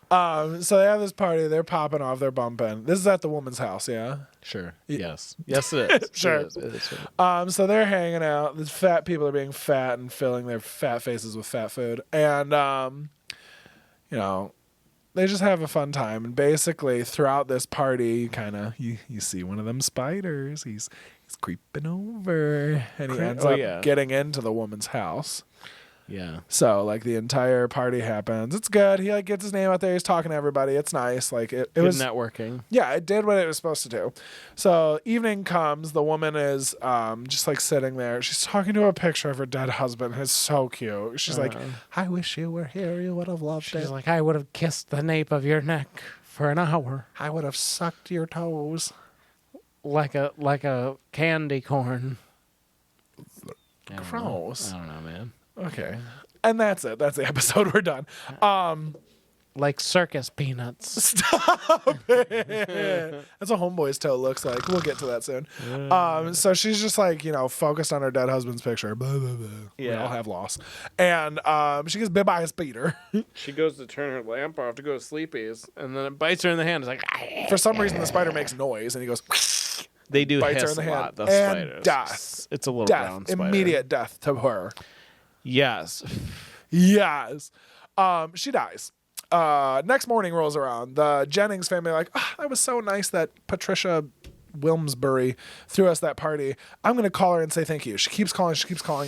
Speaker 1: they have this party. They're popping off. They're bumping. This is at the woman's house, yeah?
Speaker 2: Sure. Yes. Yes, it is.
Speaker 1: Sure.
Speaker 2: It is.
Speaker 1: So they're hanging out. The fat people are being fat and filling their fat faces with fat food. And, you know, they just have a fun time. And basically, throughout this party, you see one of them spiders. He's creeping over. And he ends up getting into the woman's house.
Speaker 2: Yeah.
Speaker 1: So, like, the entire party happens. It's good. He, like, gets his name out there. He's talking to everybody. It's nice. Like, it
Speaker 2: Good
Speaker 1: was
Speaker 2: networking.
Speaker 1: Yeah, it did what it was supposed to do. So, evening comes. The woman is just, like, sitting there. She's talking to a picture of her dead husband. It's so cute. She's like, I wish you were here. You would have loved it.
Speaker 2: She's like, I would have kissed the nape of your neck for an hour.
Speaker 1: I would have sucked your toes.
Speaker 2: Like a candy corn.
Speaker 1: Gross.
Speaker 2: I don't know, man.
Speaker 1: Okay. And that's it. That's the episode. We're done.
Speaker 2: Like circus peanuts.
Speaker 1: Stop it. That's what Homeboy's toe looks like. We'll get to that soon. So she's just like, focused on her dead husband's picture. Blah, blah, blah. We all have loss. And she gets bit by a spider.
Speaker 2: She goes to turn her lamp off to go to sleepies, and then it bites her in the hand. It's like,
Speaker 1: for some reason, the spider makes noise, and he goes,
Speaker 2: they do
Speaker 1: bites her
Speaker 2: hiss
Speaker 1: in the
Speaker 2: a
Speaker 1: hand.
Speaker 2: lot, the
Speaker 1: And
Speaker 2: spiders.
Speaker 1: death.
Speaker 2: It's a little brown spider.
Speaker 1: Immediate death to her.
Speaker 2: Yes.
Speaker 1: Yes. She dies. Next morning rolls around. The Jennings family are like, that was so nice that Patricia Wilmsbury threw us that party. I'm going to call her and say thank you. She keeps calling.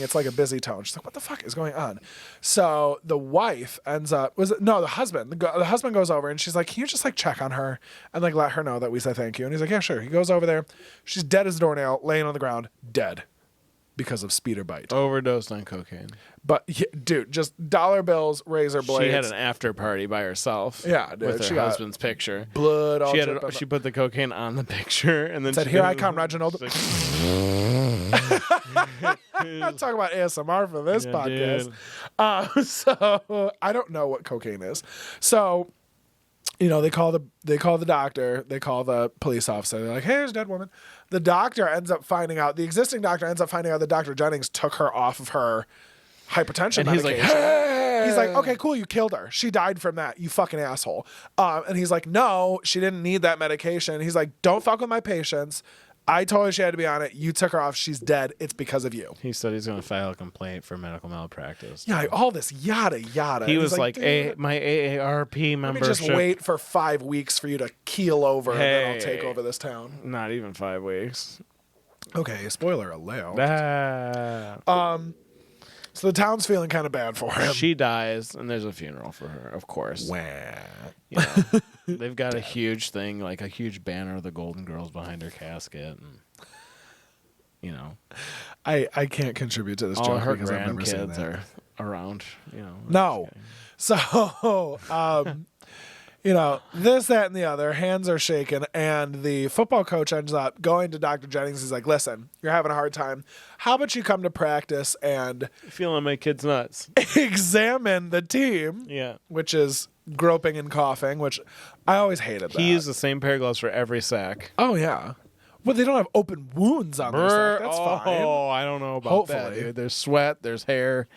Speaker 1: It's like a busy tone. She's like, what the fuck is going on? So the wife ends up, the husband. The husband goes over and she's like, can you just like check on her and like let her know that we say thank you? And he's like, yeah, sure. He goes over there. She's dead as a doornail, laying on the ground, dead. Because of speeder bite.
Speaker 2: Overdosed on cocaine.
Speaker 1: But, dude, just dollar bills, razor blades.
Speaker 2: She had an after party by herself.
Speaker 1: Yeah, dude.
Speaker 2: With her husband's picture.
Speaker 1: Blood all
Speaker 2: She put the cocaine on the picture and then
Speaker 1: said, here I come, Reginald.
Speaker 2: Like,
Speaker 1: I'm not talking about ASMR for this podcast. So, I don't know what cocaine is. So, they call the doctor, they call the police officer. They're like, hey, there's a dead woman. The existing doctor ends up finding out that Dr. Jennings took her off of her hypertension
Speaker 2: and
Speaker 1: medication.
Speaker 2: He's like, hey!
Speaker 1: He's like, okay, cool, you killed her. She died from that, you fucking asshole. And he's like, no, she didn't need that medication. He's like, don't fuck with my patients. I told her she had to be on it. You took her off. She's dead. It's because of you.
Speaker 2: He said he's going to file a complaint for medical malpractice.
Speaker 1: Yeah, all this yada yada.
Speaker 2: He was like my AARP membership.
Speaker 1: Let me just wait for 5 weeks for you to keel over, and then I'll take over this town.
Speaker 2: Not even 5 weeks.
Speaker 1: Okay, spoiler alert. So the town's feeling kind of bad for him.
Speaker 2: She dies, and there's a funeral for her, of course. They've got a huge thing, like a huge banner of the Golden Girls behind her casket. And,
Speaker 1: I can't contribute to this
Speaker 2: all
Speaker 1: joke
Speaker 2: her
Speaker 1: because I've never seen
Speaker 2: grandkids
Speaker 1: that.
Speaker 2: are around.
Speaker 1: No. So, this, that, and the other, hands are shaking, and the football coach ends up going to Dr. Jennings. He's like, listen, you're having a hard time. How about you come to practice and
Speaker 2: feeling my kid's nuts.
Speaker 1: Examine the team.
Speaker 2: Yeah.
Speaker 1: Which is groping and coughing, which I always hated that.
Speaker 2: He used the same pair of gloves for every sack.
Speaker 1: Oh, yeah. Well, they don't have open wounds on their sack. That's fine.
Speaker 2: Oh, I don't know about that, dude. There's sweat, there's hair,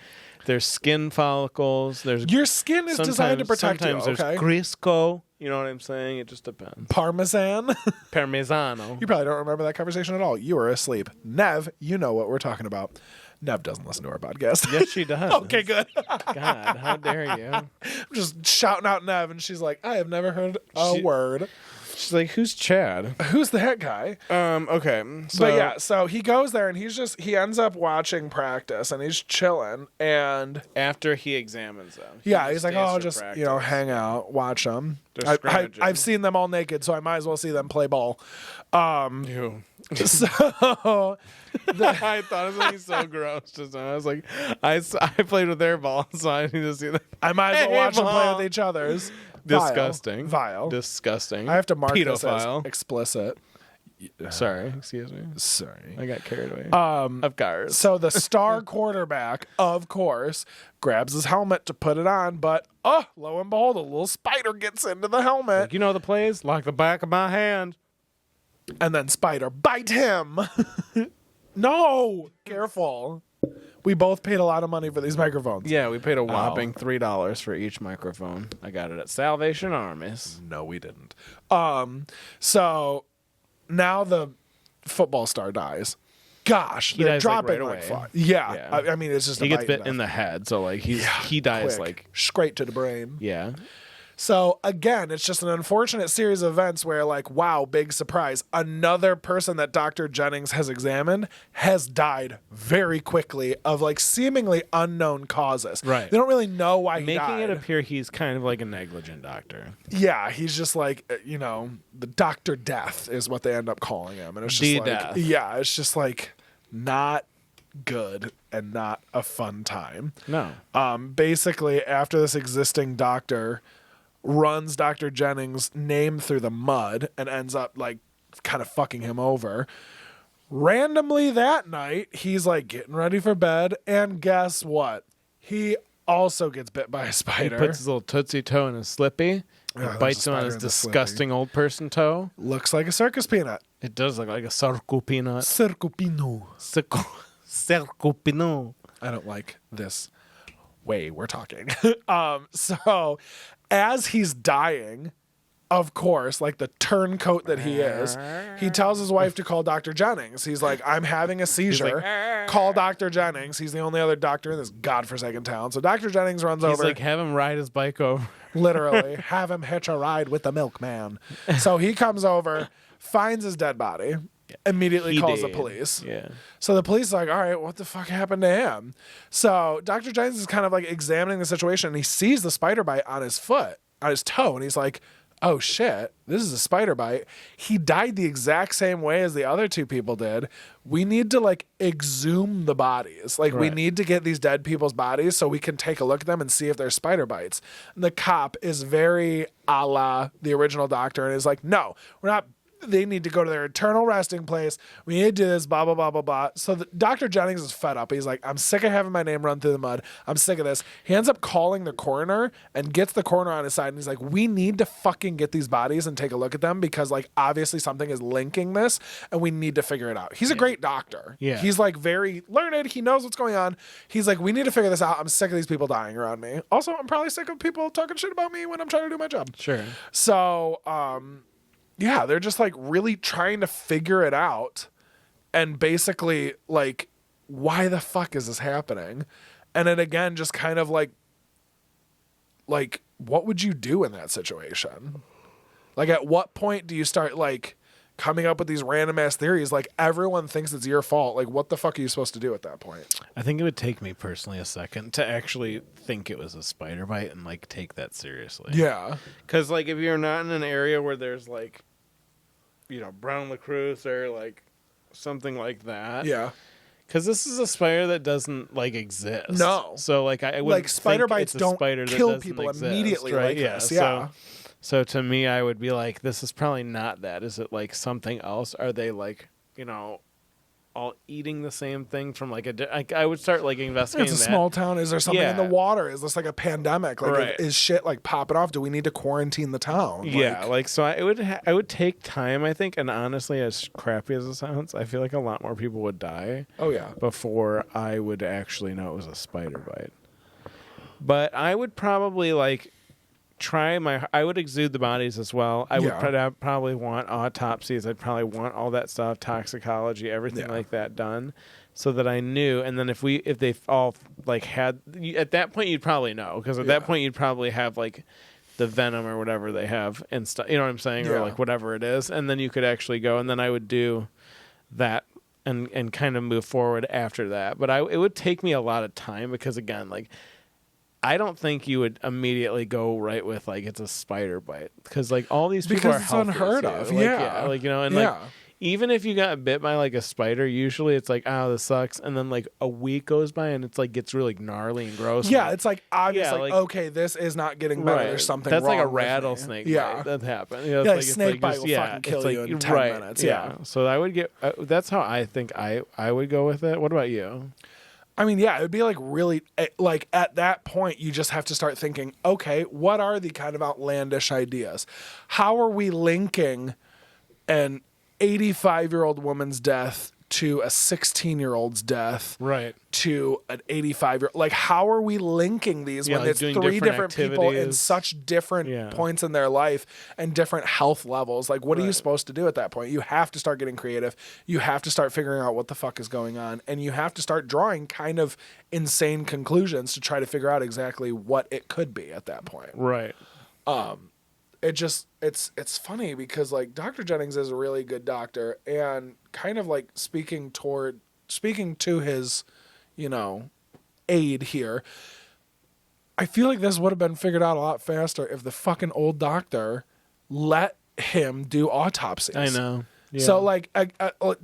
Speaker 2: there's skin follicles.
Speaker 1: Your skin is designed to protect you, okay?
Speaker 2: Sometimes there's Crisco. You know what I'm saying? It just depends.
Speaker 1: Parmesan.
Speaker 2: Parmesano.
Speaker 1: You probably don't remember that conversation at all. You were asleep. Nev, you know what we're talking about. Nev doesn't listen to our podcast.
Speaker 2: Yes, she does.
Speaker 1: Okay, good.
Speaker 2: God, how dare you?
Speaker 1: I'm just shouting out Nev, and she's like, I have never heard a word.
Speaker 2: She's like, who's Chad?
Speaker 1: Who's that guy?
Speaker 2: Okay. So,
Speaker 1: but yeah, so he goes there and he ends up watching practice and he's chilling. And
Speaker 2: after he examines them.
Speaker 1: He's like, I'll just, hang out, watch them. I've seen them all naked, so I might as well see them play ball.
Speaker 2: Ew.
Speaker 1: So
Speaker 2: I thought it was so gross just now. I was like, I played with their ball, so I need to see them.
Speaker 1: I might as well watch them play with each other's.
Speaker 2: Disgusting.
Speaker 1: Vile.
Speaker 2: Disgusting.
Speaker 1: I have to mark this as
Speaker 2: Pedophile.
Speaker 1: explicit.
Speaker 2: Sorry, excuse me.
Speaker 1: Sorry.
Speaker 2: I got carried away. Of course.
Speaker 1: So the star quarterback, of course, grabs his helmet to put it on, but lo and behold, a little spider gets into the helmet.
Speaker 2: Like, you know the plays? Like the back of my hand.
Speaker 1: And then spider bite him. No, careful. We both paid a lot of money for these microphones.
Speaker 2: Yeah, we paid a whopping $3 for each microphone. I got it at Salvation Armies.
Speaker 1: No, we didn't. So now the football star dies. Gosh,
Speaker 2: he
Speaker 1: they're
Speaker 2: dies
Speaker 1: dropping
Speaker 2: like
Speaker 1: like
Speaker 2: right
Speaker 1: fly.
Speaker 2: away.
Speaker 1: Yeah. I mean, it's just
Speaker 2: he gets bit in the head, so like he dies
Speaker 1: quick,
Speaker 2: like
Speaker 1: straight to the brain.
Speaker 2: Yeah.
Speaker 1: So again, it's just an unfortunate series of events where, like, wow, big surprise. Another person that Dr. Jennings has examined has died very quickly of like seemingly unknown causes.
Speaker 2: Right.
Speaker 1: They don't really know why he
Speaker 2: Making
Speaker 1: died.
Speaker 2: it appear he's kind of like a negligent doctor.
Speaker 1: Yeah, he's just like, the Dr. Death is what they end up calling him. And it's just
Speaker 2: Death.
Speaker 1: Yeah, it's just like not good and not a fun time.
Speaker 2: No.
Speaker 1: Basically, after this existing doctor runs Dr. Jennings' name through the mud and ends up like kind of fucking him over. Randomly that night, he's like getting ready for bed, and guess what? He also gets bit by a spider.
Speaker 2: He puts his little tootsie toe in his slippy.
Speaker 1: Yeah,
Speaker 2: Bites him on his disgusting old person toe.
Speaker 1: Looks like a circus peanut.
Speaker 2: It does look like a circle peanut.
Speaker 1: Circle peanut.
Speaker 2: Circle peanut.
Speaker 1: I don't like this way we're talking. So as he's dying, of course, like the turncoat that he is, he tells his wife to call Dr. Jennings. He's like, I'm having a seizure. Call Dr. Jennings. He's the only other doctor in this godforsaken town. So Dr. Jennings runs over.
Speaker 2: He's like, have him ride his bike over.
Speaker 1: Literally, have him hitch a ride with the milkman. So he comes over, finds his dead body, immediately calls the police.
Speaker 2: Yeah.
Speaker 1: So the police are like, all right, what the fuck happened to him? So Dr. Jennings is kind of like examining the situation, and he sees the spider bite on his foot, on his toe, and he's like, oh shit, this is a spider bite. He died the exact same way as the other two people did. We need to like exhume the bodies. Like we need to get these dead people's bodies so we can take a look at them and see if they're spider bites. And the cop is very a la the original doctor and is like, no, we're not. They need to go to their eternal resting place. We need to do this, blah, blah, blah, blah, blah. So Dr. Jennings is fed up. He's like, I'm sick of having my name run through the mud. I'm sick of this. He ends up calling the coroner and gets the coroner on his side. And he's like, we need to fucking get these bodies and take a look at them because, like, obviously something is linking this and we need to figure it out. He's a great doctor.
Speaker 2: Yeah.
Speaker 1: He's, like, very learned. He knows what's going on. He's like, we need to figure this out. I'm sick of these people dying around me. Also, I'm probably sick of people talking shit about me when I'm trying to do my job.
Speaker 2: Sure.
Speaker 1: So, yeah, they're just like really trying to figure it out and basically like, why the fuck is this happening? And then again, just kind of like, what would you do in that situation? Like, at what point do you start like coming up with these random ass theories? Like, everyone thinks it's your fault. Like, what the fuck are you supposed to do at that point?
Speaker 2: I think it would take me personally a second to actually think it was a spider bite and like take that seriously.
Speaker 1: Yeah.
Speaker 2: Because like if you're not in an area where there's like, brown lacrosse or like something like that.
Speaker 1: Yeah.
Speaker 2: Because this is a spider that doesn't like exist.
Speaker 1: No.
Speaker 2: So like I would
Speaker 1: like spider bites don't kill people immediately, right? Like this. Yeah.
Speaker 2: So to me, I would be like, this is probably not that. Is it like something else? Are they like all eating the same thing from like I would start like investigating.
Speaker 1: It's a small town. Is there something in the water? Is this like a pandemic? Like, is shit like popping off? Do we need to quarantine the town?
Speaker 2: Yeah, so I would take time, I think, and honestly, as crappy as it sounds, I feel like a lot more people would die.
Speaker 1: Oh yeah.
Speaker 2: Before I would actually know it was a spider bite. But I would probably like I would exude the bodies as well. I would probably want autopsies. I'd probably want all that stuff, toxicology, everything like that done, so that I knew. And then if they all like had, at that point you'd probably know, because at that point you'd probably have like the venom or whatever they have and stuff. You know what I'm saying? Or like whatever it is, and then you could actually go, and then I would do that and kind of move forward after that. But it would take me a lot of time because again, like I don't think you would immediately go right with like it's a spider bite because like all these people are healthy
Speaker 1: unheard
Speaker 2: too.
Speaker 1: of.
Speaker 2: Like, like you know, and like even if you got bit by like a spider, usually it's like, oh, this sucks, and then like a week goes by and it's like gets really gnarly and gross.
Speaker 1: Yeah, it's like obvious.
Speaker 2: Yeah,
Speaker 1: like,
Speaker 2: like,
Speaker 1: okay, this is not getting better. There's something
Speaker 2: that's
Speaker 1: wrong
Speaker 2: like a
Speaker 1: with
Speaker 2: rattlesnake.
Speaker 1: me.
Speaker 2: bite that happened. You know,
Speaker 1: yeah,
Speaker 2: like,
Speaker 1: snake bite will fucking kill you in 10 minutes. Yeah.
Speaker 2: So I would get. That's how I think I would go with it. What about you?
Speaker 1: I mean, yeah, it would be like really like at that point, you just have to start thinking, okay, what are the kind of outlandish ideas? How are we linking an 85-year-old woman's death to a 16-year-old's death,
Speaker 2: right?
Speaker 1: To an 85-year-old. Like, how are we linking these when
Speaker 2: like
Speaker 1: it's three different people in such different points in their life and different health levels? Like, what are you supposed to do at that point? You have to start getting creative. You have to start figuring out what the fuck is going on, and you have to start drawing kind of insane conclusions to try to figure out exactly what it could be at that point.
Speaker 2: Right.
Speaker 1: It's funny because like Dr. Jennings is a really good doctor, and kind of like speaking to his, you know, aid here. I feel like this would have been figured out a lot faster if the fucking old doctor let him do autopsies.
Speaker 2: I know. Yeah.
Speaker 1: So like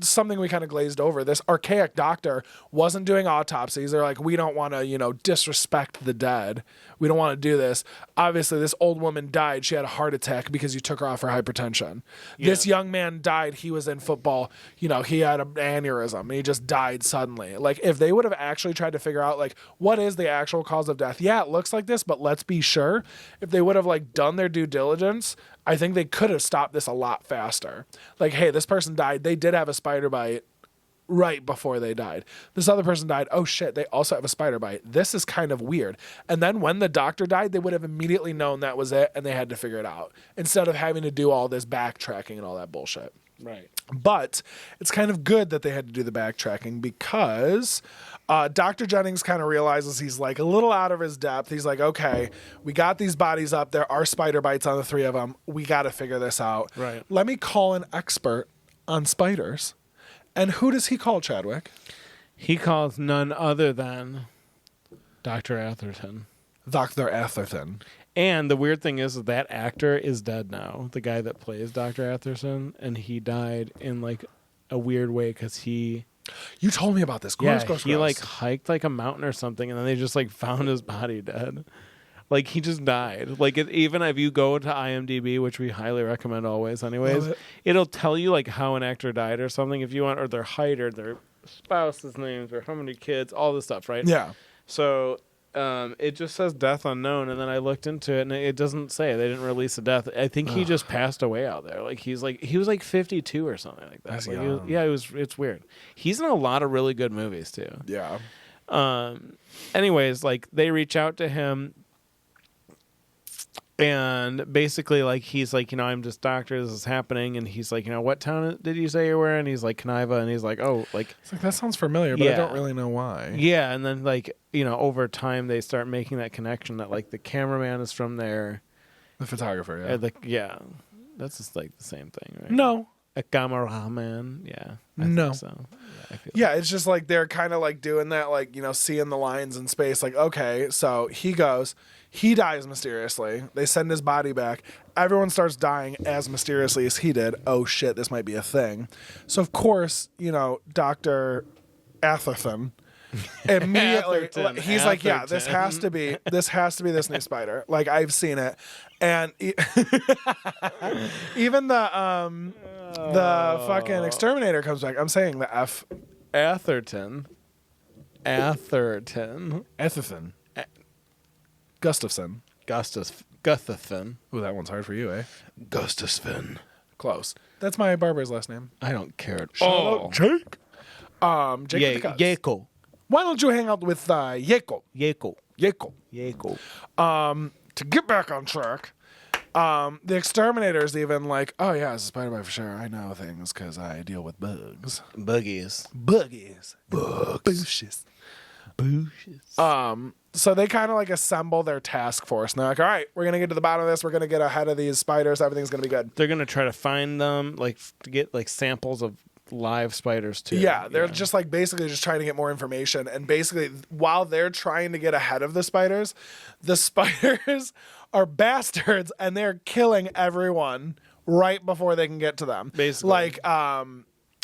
Speaker 1: something we kind of glazed over, this archaic doctor wasn't doing autopsies. They're like, we don't want to, you know, disrespect the dead. We don't want to do this. Obviously, this old woman died. She had a heart attack because you took her off for hypertension. Yeah. This young man died. He was in football. You know, he had an aneurysm and he just died suddenly. Like, if they would have actually tried to figure out, like, what is the actual cause of death? Yeah, it looks like this, but let's be sure. If they would have, like, done their due diligence, I think they could have stopped this a lot faster. Like, hey, this person died. They did have a spider bite right before they died. This other person died. Oh shit, they also have a spider bite. This is kind of weird. And then when the doctor died, they would have immediately known that was it and they had to figure it out instead of having to do all this backtracking and all that bullshit.
Speaker 2: Right.
Speaker 1: But it's kind of good that they had to do the backtracking because Dr. Jennings kind of realizes he's like a little out of his depth. He's like, okay, we got these bodies up. There are spider bites on the three of them. We got to figure this out.
Speaker 2: Right.
Speaker 1: Let me call an expert on spiders. And who does he call, Chadwick?
Speaker 2: He calls none other than Dr. Atherton.
Speaker 1: Dr. Atherton.
Speaker 2: And the weird thing is that actor is dead now, the guy that plays Dr. Atherton, and he died in like a weird way because he...
Speaker 1: You told me about this. Gross.
Speaker 2: He like hiked like a mountain or something, and then they just like found his body dead. Like, he just died. Like, even if you go to IMDb, which we highly recommend always anyways, it'll tell you, like, how an actor died or something if you want, or their height, or their spouse's names, or how many kids, all this stuff, right?
Speaker 1: Yeah.
Speaker 2: So, it just says death unknown, and then I looked into it, and it doesn't say. They didn't release a death. I think he just passed away out there. Like, he was like 52 or something like that.
Speaker 1: That's
Speaker 2: like,
Speaker 1: young.
Speaker 2: It's weird. He's in a lot of really good movies, too.
Speaker 1: Yeah.
Speaker 2: Anyways, like, they reach out to him. And basically, like, he's like, you know, I'm just doctor, this is happening. And he's like, you know, what town did you say you were in? He's like, Kaniva. And he's like, oh, like...
Speaker 1: It's like, that sounds familiar, but I don't really know why.
Speaker 2: Yeah, and then, like, you know, over time, they start making that connection that, like, the cameraman is from there.
Speaker 1: The photographer,
Speaker 2: yeah. That's just, like, the same thing, right?
Speaker 1: No.
Speaker 2: A cameraman, yeah. I think so. Yeah, I feel
Speaker 1: yeah, it's just, like, they're kind of, like, doing that, like, you know, seeing the lines in space. Like, okay, so he goes... He dies mysteriously. They send his body back. Everyone starts dying as mysteriously as he did. Oh shit, this might be a thing. So of course, you know, Dr. Atherton immediately he's like, yeah, this has to be this new spider. Like, I've seen it. And even the fucking exterminator comes back. I'm saying the F.
Speaker 2: Atherton.
Speaker 1: Gustafson.
Speaker 2: Gustafson.
Speaker 1: Ooh, that one's hard for you, eh?
Speaker 2: Gustafson.
Speaker 1: Close. That's my barber's last name.
Speaker 2: I don't care at
Speaker 1: all. Jake. Jake
Speaker 2: Yeko.
Speaker 1: Why don't you hang out with Yeko?
Speaker 2: Yeko.
Speaker 1: To get back on track, the exterminator's even like, oh yeah, it's a spider bite for sure. I know things because I deal with bugs.
Speaker 2: Buggies.
Speaker 1: Bugs. Bushes. So they kind of like assemble their task force, and they're like, all right, we're going to get to the bottom of this. We're going to get ahead of these spiders. Everything's going to be good.
Speaker 2: They're going to try to find them, like to get like samples of live spiders too.
Speaker 1: Yeah, they're just like basically just trying to get more information. And basically, while they're trying to get ahead of the spiders are bastards, and they're killing everyone right before they can get to them.
Speaker 2: Basically.
Speaker 1: Like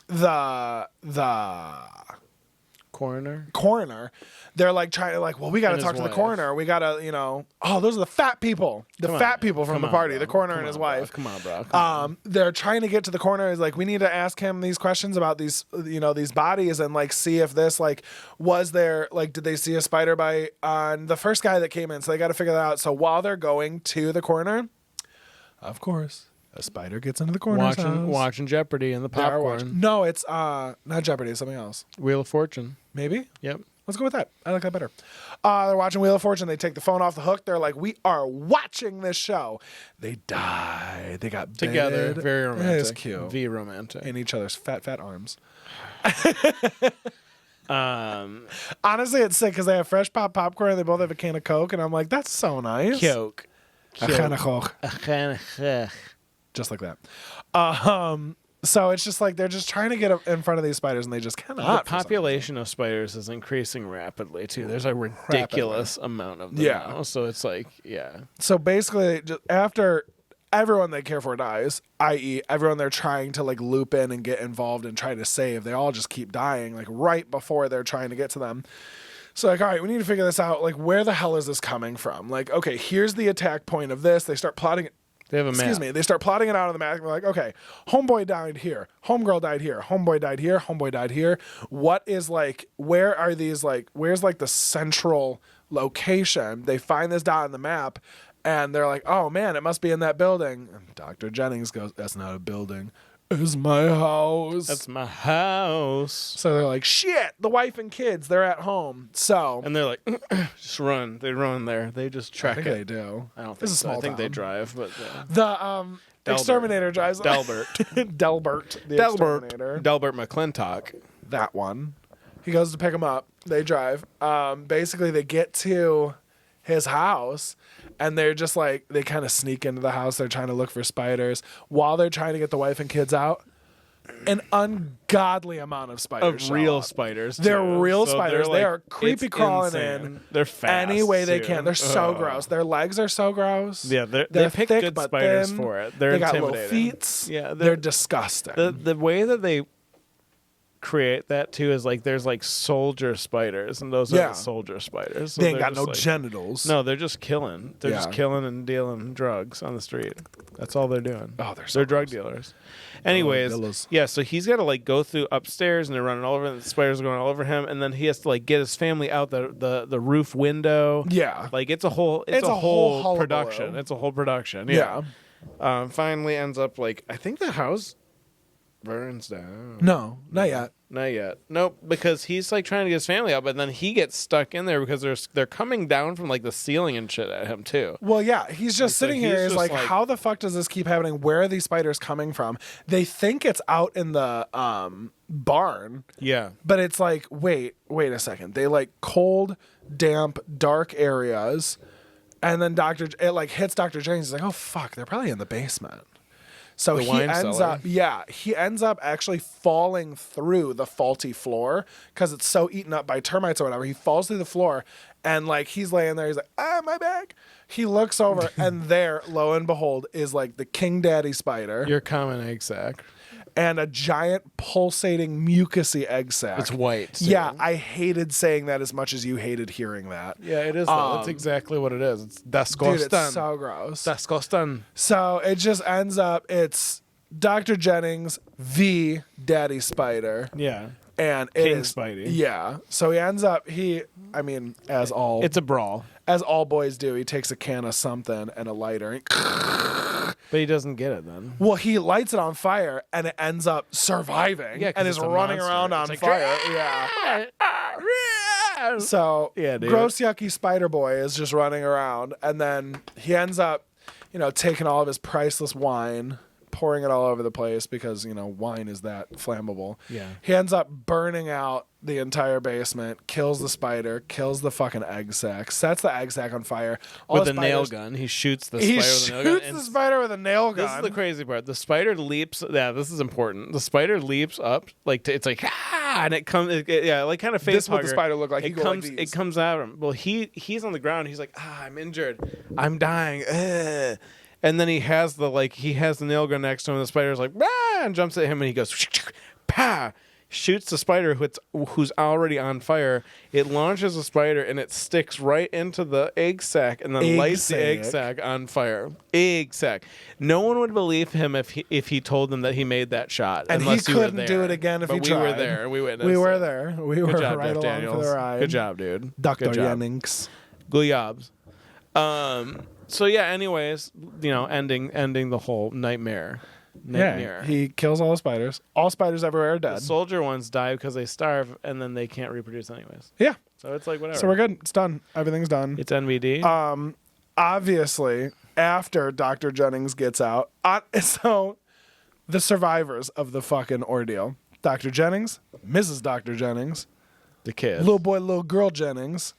Speaker 1: the coroner, they're like trying to like, well, we got to talk to the coroner. We got to, those are the fat people. Fat people from the party, the coroner and his wife.
Speaker 2: Come on, bro.
Speaker 1: They're trying to get to the coroner. Is like, we need to ask him these questions about these, these bodies, and like see if this like was there, like, did they see a spider bite on the first guy that came in? So they got to figure that out. So while they're going to the coroner, of course, a spider gets into the coroner's house.
Speaker 2: Watching Jeopardy and the popcorn.
Speaker 1: No, it's not Jeopardy. It's something else.
Speaker 2: Wheel of Fortune.
Speaker 1: Maybe?
Speaker 2: Yep.
Speaker 1: Let's go with that. I like that better. They're watching Wheel of Fortune. They take the phone off the hook. They're like, we are watching this show. They die. They got
Speaker 2: together.
Speaker 1: Bed.
Speaker 2: Very romantic.
Speaker 1: It is cute.
Speaker 2: Very romantic.
Speaker 1: In each other's fat arms. Honestly, it's sick because they have fresh popcorn and they both have a can of Coke. And I'm like, that's so nice.
Speaker 2: Coke.
Speaker 1: A can of Coke. Just like that. So it's just like they're just trying to get in front of these spiders, and they just cannot.
Speaker 2: The population of spiders is increasing rapidly too. There's a ridiculous amount of them now. So it's like,
Speaker 1: So basically, just after everyone they care for dies, i.e., everyone they're trying to like loop in and get involved and try to save, they all just keep dying like right before they're trying to get to them. So like, all right, we need to figure this out. Like, where the hell is this coming from? Like, okay, here's the attack point of this. They start plotting it.
Speaker 2: They have a map.
Speaker 1: Excuse me. They start plotting it out on the map. And we're like, okay, homeboy died here. Homegirl died here. Homeboy died here. Homeboy died here. What is like, where are these like, where's like the central location? They find this dot on the map and they're like, oh man, it must be in that building. And Dr. Jennings goes, that's not a building. It's my house.
Speaker 2: That's my house.
Speaker 1: So they're like, shit, the wife and kids, they're at home. So.
Speaker 2: And they're like, just run. They run there. They just track it.
Speaker 1: They do.
Speaker 2: I don't think so. I think they drive, but.
Speaker 1: The exterminator drives.
Speaker 2: Delbert.
Speaker 1: Delbert. The exterminator.
Speaker 2: Delbert McClintock.
Speaker 1: That one. He goes to pick him up. They drive. Basically, they get to his house. And they're just like, they kind of sneak into the house. They're trying to look for spiders while they're trying to get the wife and kids out. An ungodly amount of spiders.
Speaker 2: Of real spiders. Too.
Speaker 1: They're real spiders.
Speaker 2: They're like,
Speaker 1: they are creepy crawling
Speaker 2: insane.
Speaker 1: in.
Speaker 2: They're fast.
Speaker 1: Any way they
Speaker 2: too.
Speaker 1: can. They're so gross. Their legs are so gross.
Speaker 2: Yeah, they pick
Speaker 1: thick,
Speaker 2: good
Speaker 1: but
Speaker 2: spiders
Speaker 1: thin.
Speaker 2: for it. They're
Speaker 1: they got
Speaker 2: intimidating.
Speaker 1: little feet.
Speaker 2: Yeah,
Speaker 1: they're disgusting.
Speaker 2: The way that they create that too is like there's like soldier spiders, and those are the soldier spiders. So
Speaker 1: they ain't got no
Speaker 2: like,
Speaker 1: genitals.
Speaker 2: No, they're just killing. They're just killing and dealing drugs on the street. That's all they're doing.
Speaker 1: Oh,
Speaker 2: they're drug dealers. Anyways, so he's got to like go through upstairs, and they're running all over. And the spiders are going all over him, and then he has to like get his family out the roof window.
Speaker 1: Yeah,
Speaker 2: like it's a whole production. It's a whole production. Yeah. Finally ends up like I think the house burns down.
Speaker 1: No, not yet.
Speaker 2: Not yet. Nope, because he's like trying to get his family out, but then he gets stuck in there because they're coming down from like the ceiling and shit at him too.
Speaker 1: Well, yeah, he's just sitting here. He's like, how the fuck does this keep happening? Where are these spiders coming from? They think it's out in the barn.
Speaker 2: Yeah.
Speaker 1: But it's like, wait a second. They like cold, damp, dark areas. And then it like hits Dr. James. He's like, oh fuck, they're probably in the basement. So he ends up actually falling through the faulty floor because it's so eaten up by termites or whatever. He falls through the floor and like he's laying there. He's like, my back. He looks over and there, lo and behold, is like the king daddy spider.
Speaker 2: Your common egg sac.
Speaker 1: And a giant pulsating mucusy egg sac.
Speaker 2: It's white. Too.
Speaker 1: Yeah, I hated saying that as much as you hated hearing that.
Speaker 2: Yeah, it is. That's exactly what it is. It's disgusting.
Speaker 1: Dude, it's so gross.
Speaker 2: Disgusting.
Speaker 1: So it just ends up, it's Dr. Jennings, the daddy spider.
Speaker 2: Yeah.
Speaker 1: And
Speaker 2: King Spidey.
Speaker 1: Yeah. So he ends up, as all.
Speaker 2: It's a brawl.
Speaker 1: As all boys do, he takes a can of something and a lighter.
Speaker 2: But he doesn't get it then.
Speaker 1: Well, he lights it on fire and it ends up surviving and is running around on fire. Yeah. So, gross, yucky spider boy is just running around. And then he ends up, taking all of his priceless wine pouring it all over the place because, wine is that flammable.
Speaker 2: Yeah.
Speaker 1: He ends up burning out the entire basement, kills the spider, kills the fucking egg sac, sets the egg sac on fire.
Speaker 2: With a nail gun. He shoots the spider with a nail gun.
Speaker 1: He shoots the spider with a nail gun.
Speaker 2: This is the crazy part. The spider leaps. Yeah, this is important. The spider leaps up. It's like, and it comes, like kind of face
Speaker 1: This is what the
Speaker 2: hugger.
Speaker 1: spider looked like.
Speaker 2: It comes at him. Well, he's on the ground. He's like, I'm injured. I'm dying. Ugh. And then he has the nail gun next to him. And the spider's like, and jumps at him, and he goes, pa. Shoots the spider who's already on fire. It launches the spider and it sticks right into the egg sac and then lights the egg sac on fire. Egg sac. No one would believe him if he told them that he made that shot.
Speaker 1: And he couldn't do it again if he tried.
Speaker 2: We were there. We witnessed.
Speaker 1: We were there. We were
Speaker 2: job,
Speaker 1: right
Speaker 2: Jeff
Speaker 1: along
Speaker 2: Daniels.
Speaker 1: for the ride.
Speaker 2: Good job, dude.
Speaker 1: Dr. Jennings.
Speaker 2: Good jobs. So yeah. Anyways, ending the whole nightmare.
Speaker 1: Yeah, he kills all the spiders. All spiders everywhere are dead.
Speaker 2: The soldier ones die because they starve and then they can't reproduce anyways.
Speaker 1: Yeah.
Speaker 2: So it's like whatever.
Speaker 1: So we're good. It's done. Everything's done.
Speaker 2: It's NBD.
Speaker 1: Obviously, after Dr. Jennings gets out, so the survivors of the fucking ordeal, Dr. Jennings, Mrs. Dr. Jennings,
Speaker 2: the kids,
Speaker 1: little boy, little girl Jennings,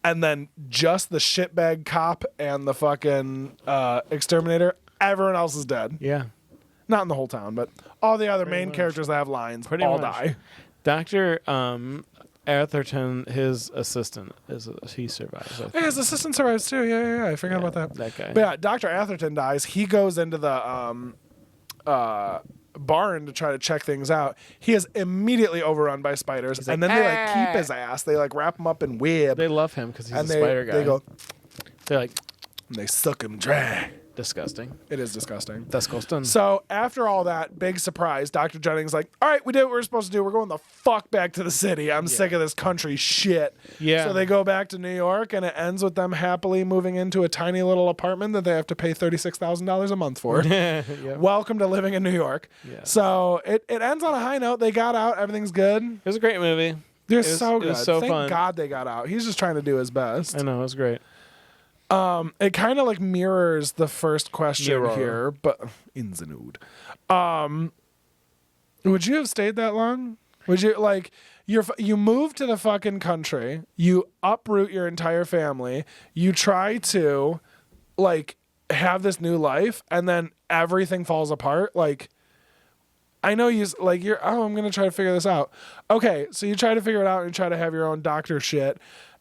Speaker 1: and then just the shitbag cop and the fucking exterminator. Everyone else is dead.
Speaker 2: Yeah.
Speaker 1: Not in the whole town, but all the other main characters that have lines all die.
Speaker 2: Dr. Atherton, his assistant, he survives.
Speaker 1: Yeah, his assistant survives too. Yeah. I forgot about that.
Speaker 2: That guy.
Speaker 1: But yeah, Dr. Atherton dies. He goes into the barn to try to check things out. He is immediately overrun by spiders, and then they keep his ass. They wrap him up in web.
Speaker 2: They love him because he's a spider guy.
Speaker 1: They go.
Speaker 2: They're like,
Speaker 1: and they suck him dry.
Speaker 2: Disgusting.
Speaker 1: It is disgusting.
Speaker 2: Disgusting.
Speaker 1: So after all that, big surprise, Dr. Jennings like, all right, we did what we were supposed to do. We're going the fuck back to the city. I'm sick of this country shit.
Speaker 2: Yeah.
Speaker 1: So they go back to New York, and it ends with them happily moving into a tiny little apartment that they have to pay $36,000 a month for.
Speaker 2: Yep.
Speaker 1: Welcome to living in New York.
Speaker 2: Yeah.
Speaker 1: So it ends on a high note. They got out. Everything's good.
Speaker 2: It was a great movie.
Speaker 1: They're so good.
Speaker 2: It was so
Speaker 1: Thank
Speaker 2: fun.
Speaker 1: God they got out. He's just trying to do his best.
Speaker 2: I know. It was great.
Speaker 1: It kind of mirrors the first question here, but in the nude. Would you have stayed that long? Would you you move to the fucking country, you uproot your entire family, you try to have this new life, and then everything falls apart? I know you're I'm gonna try to figure this out. Okay, so you try to figure it out and you try to have your own doctor shit.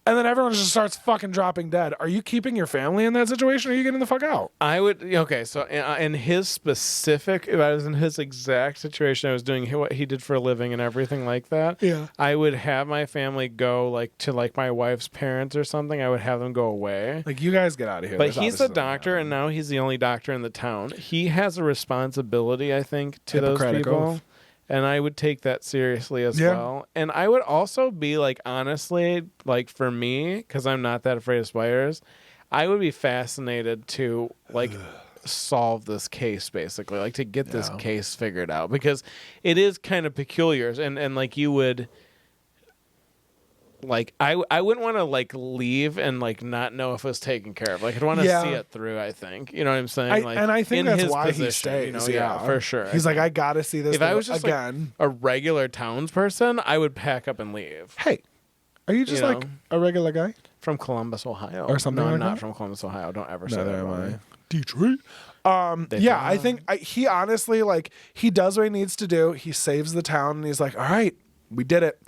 Speaker 1: And then everyone just starts fucking dropping dead. Are you keeping your family in that situation, or are you getting the fuck out?
Speaker 2: I would. Okay, so in his specific, if I was in his exact situation, I was doing what he did for a living and everything like that.
Speaker 1: Yeah.
Speaker 2: I would have my family go to my wife's parents or something. I would have them go away.
Speaker 1: You guys get out of here.
Speaker 2: But he's a doctor, and now he's the only doctor in the town. He has a responsibility, I think, to those people. Oath. And I would take that seriously as well. And I would also be honestly, for me, because I'm not that afraid of spiders, I would be fascinated to solve this case, basically, to get this case figured out, because it is kind of peculiar. And you would, I wouldn't want to leave and not know if it was taken care of. I'd want to see it through, I think. You know what I'm saying?
Speaker 1: And I think that's why
Speaker 2: position,
Speaker 1: he stays.
Speaker 2: Yeah, for sure.
Speaker 1: He's I got to see this.
Speaker 2: If I was just
Speaker 1: again,
Speaker 2: a regular townsperson, I would pack up and leave.
Speaker 1: Hey, are you just a regular guy
Speaker 2: from Columbus, Ohio,
Speaker 1: or something?
Speaker 2: No,
Speaker 1: like
Speaker 2: I'm not
Speaker 1: that?
Speaker 2: from Columbus, Ohio. Don't ever say that.
Speaker 1: Am I. Detroit. I think he honestly he does what he needs to do. He saves the town, and he's all right, we did it.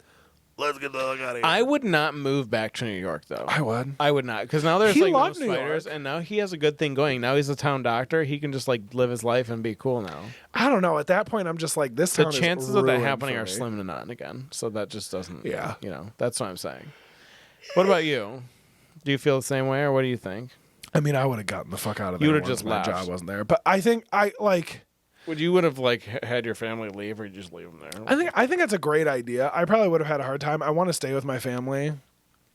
Speaker 1: Let's get the fuck out of here.
Speaker 2: I would not move back to New York, though.
Speaker 1: I would.
Speaker 2: I would not, because now there's
Speaker 1: He
Speaker 2: no
Speaker 1: loved New
Speaker 2: spiders,
Speaker 1: York.
Speaker 2: and now he has a good thing going. Now he's a town doctor. He can just live his life and be cool now.
Speaker 1: I don't know. At that point, I'm just this
Speaker 2: The
Speaker 1: town is
Speaker 2: chances of that
Speaker 1: ruined
Speaker 2: happening
Speaker 1: for
Speaker 2: are
Speaker 1: me.
Speaker 2: slim to none again. So that just doesn't.
Speaker 1: Yeah.
Speaker 2: That's what I'm saying. What about you? Do you feel the same way, or what do you think?
Speaker 1: I mean, I would have gotten the fuck out of there.
Speaker 2: You would have
Speaker 1: once
Speaker 2: just
Speaker 1: my
Speaker 2: left.
Speaker 1: job wasn't there. But I think
Speaker 2: Would you have had your family leave, or you just leave them there?
Speaker 1: I think that's a great idea. I probably would have had a hard time. I want to stay with my family.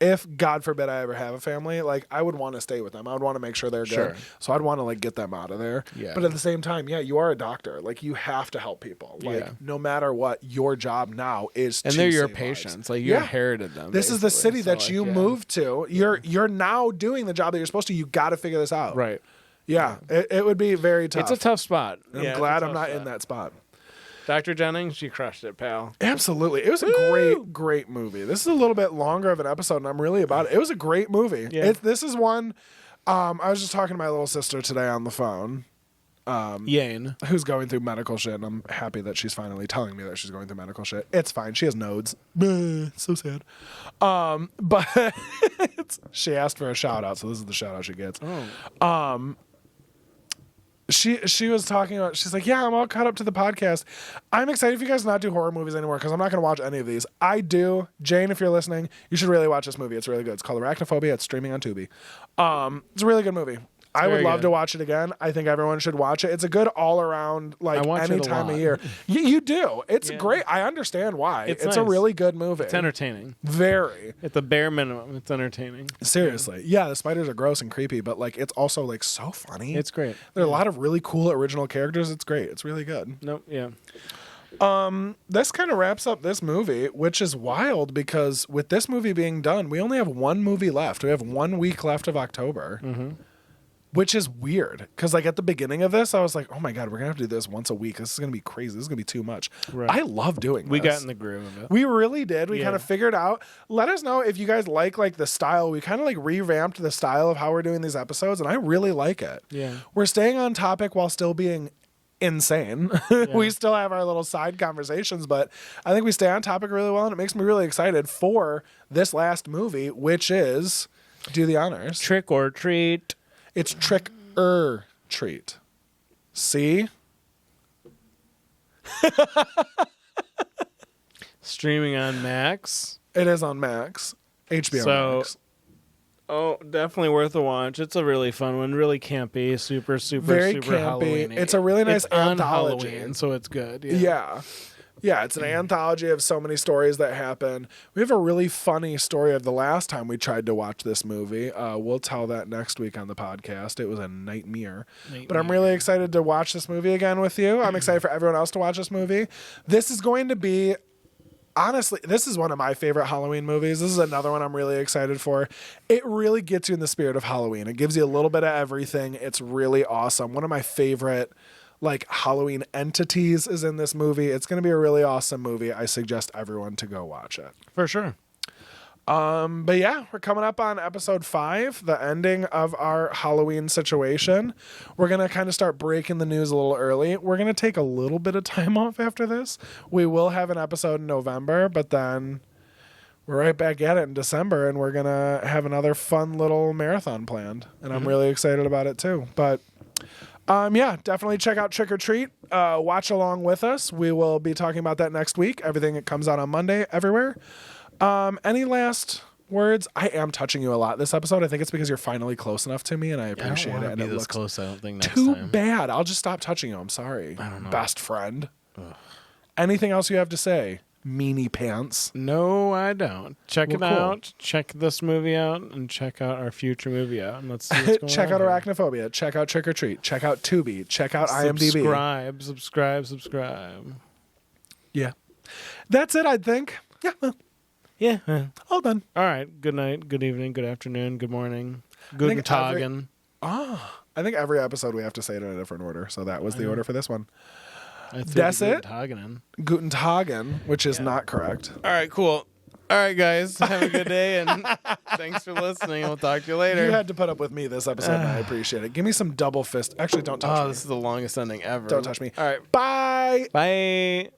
Speaker 1: If God forbid I ever have a family, I would want to stay with them. I would want to make sure they're good.
Speaker 2: Sure.
Speaker 1: So I'd want to get them out of there.
Speaker 2: Yeah.
Speaker 1: But at the same time, you are a doctor. You have to help people. No matter what, your job now is to
Speaker 2: and they're your
Speaker 1: save
Speaker 2: patients.
Speaker 1: lives.
Speaker 2: You inherited them.
Speaker 1: This is the city
Speaker 2: So,
Speaker 1: that you moved to. You're now doing the job that you're supposed to. You got to figure this out.
Speaker 2: Right.
Speaker 1: Yeah, it would be very tough.
Speaker 2: It's a tough spot.
Speaker 1: I'm glad I'm not in that spot.
Speaker 2: Dr. Jennings, you crushed it, pal.
Speaker 1: Absolutely. It was a great movie. This is a little bit longer of an episode, and I'm really about it. It was a great movie.
Speaker 2: Yeah.
Speaker 1: This is one, I was just talking to my little sister today on the phone.
Speaker 2: Yane.
Speaker 1: Who's going through medical shit, and I'm happy that she's finally telling me that she's going through medical shit. It's fine. She has nodes. So sad. But she asked for a shout out, so this is the shout out she gets. She was talking about, she's like, yeah, I'm all caught up to the podcast. I'm excited for you guys not do horror movies anymore because I'm not going to watch any of these. I do. Jane, if you're listening, you should really watch this movie. It's really good. It's called Arachnophobia. It's streaming on Tubi. It's a really good movie. I would love to watch it again. I think everyone should watch it. It's a good all-around, like, any time of year. You do. It's great. I understand why. It's nice. A really good movie.
Speaker 2: It's entertaining.
Speaker 1: Very.
Speaker 2: At the bare minimum, it's entertaining.
Speaker 1: Seriously. Yeah, the spiders are gross and creepy, but, like, it's also, like, so funny.
Speaker 2: It's great.
Speaker 1: There are a lot of really cool original characters. It's great. It's really good.
Speaker 2: Nope, yeah.
Speaker 1: This kind of wraps up this movie, which is wild because with this movie being done, we only have one movie left. We have 1 week left of October. Mm-hmm. Which is weird, because like at the beginning of this, I was like, oh my God, we're going to have to do this once a week. This is going to be crazy. This is going to be too much. Right. I love doing this.
Speaker 2: We got in the groove of it.
Speaker 1: We really did. We kind of figured out. Let us know if you guys like the style. We kind of like revamped the style of how we're doing these episodes, and I really like it.
Speaker 2: Yeah.
Speaker 1: We're staying on topic while still being insane. We still have our little side conversations, but I think we stay on topic really well, and it makes me really excited for this last movie, which is, do the honors.
Speaker 2: Trick or Treat.
Speaker 1: It's Trick Treat. See?
Speaker 2: Streaming on Max.
Speaker 1: It is on Max. HBO Max.
Speaker 2: Oh, definitely worth a watch. It's a really fun one. Really campy. Super
Speaker 1: Very
Speaker 2: super
Speaker 1: campy.
Speaker 2: Halloween-y.
Speaker 1: It's a really nice anthology.
Speaker 2: On Halloween, so it's good.
Speaker 1: Yeah, it's an anthology of so many stories that happen. We have a really funny story of the last time we tried to watch this movie. We'll tell that next week on the podcast. It was a nightmare. But I'm really excited to watch this movie again with you. I'm excited for everyone else to watch this movie. This is going to be, honestly, this is one of my favorite Halloween movies. This is another one I'm really excited for. It really gets you in the spirit of Halloween. It gives you a little bit of everything. It's really awesome. One of my favorite like Halloween entities is in this movie. It's going to be a really awesome movie. I suggest everyone to go watch it.
Speaker 2: For sure.
Speaker 1: But yeah, we're coming up on episode 5, the ending of our Halloween situation. We're going to kind of start breaking the news a little early. We're going to take a little bit of time off after this. We will have an episode in November, but then we're right back at it in December, and we're going to have another fun little marathon planned. And I'm really excited about it too. But yeah, definitely check out Trick or Treat. Watch along with us. We will be talking about that next week. Everything that comes out on Monday everywhere. Any last words? I am touching you a lot this episode. I think it's because you're finally close enough to me, and I appreciate it. And
Speaker 2: be
Speaker 1: it
Speaker 2: this
Speaker 1: looks
Speaker 2: close. I don't think next
Speaker 1: too
Speaker 2: time.
Speaker 1: bad. I'll just stop touching you. I'm sorry.
Speaker 2: I don't know.
Speaker 1: Best friend.
Speaker 2: Ugh.
Speaker 1: Anything else you have to say? Meanie pants.
Speaker 2: No, I don't. Check it out.
Speaker 1: Cool.
Speaker 2: Check this movie out, and check out our future movie out. And let's see what's going
Speaker 1: Check
Speaker 2: on
Speaker 1: out
Speaker 2: here.
Speaker 1: Arachnophobia. Check out Trick or Treat. Check out Tubi. Check out IMDb.
Speaker 2: Subscribe.
Speaker 1: Yeah. That's it, I think. Yeah.
Speaker 2: Yeah.
Speaker 1: All done.
Speaker 2: All right. Good night, good evening, good afternoon, good morning. Guten Tagen.
Speaker 1: I think every episode we have to say it in a different order. So that was the order for this one.
Speaker 2: That's
Speaker 1: it.
Speaker 2: Guten
Speaker 1: Tagen, which is not correct.
Speaker 2: All right, cool. All right, guys. Have a good day, and thanks for listening. We'll talk to you later.
Speaker 1: You had to put up with me this episode, and I appreciate it. Give me some double fist. Actually, don't touch me.
Speaker 2: This is the longest ending ever.
Speaker 1: Don't touch me.
Speaker 2: All right.
Speaker 1: Bye.
Speaker 2: Bye.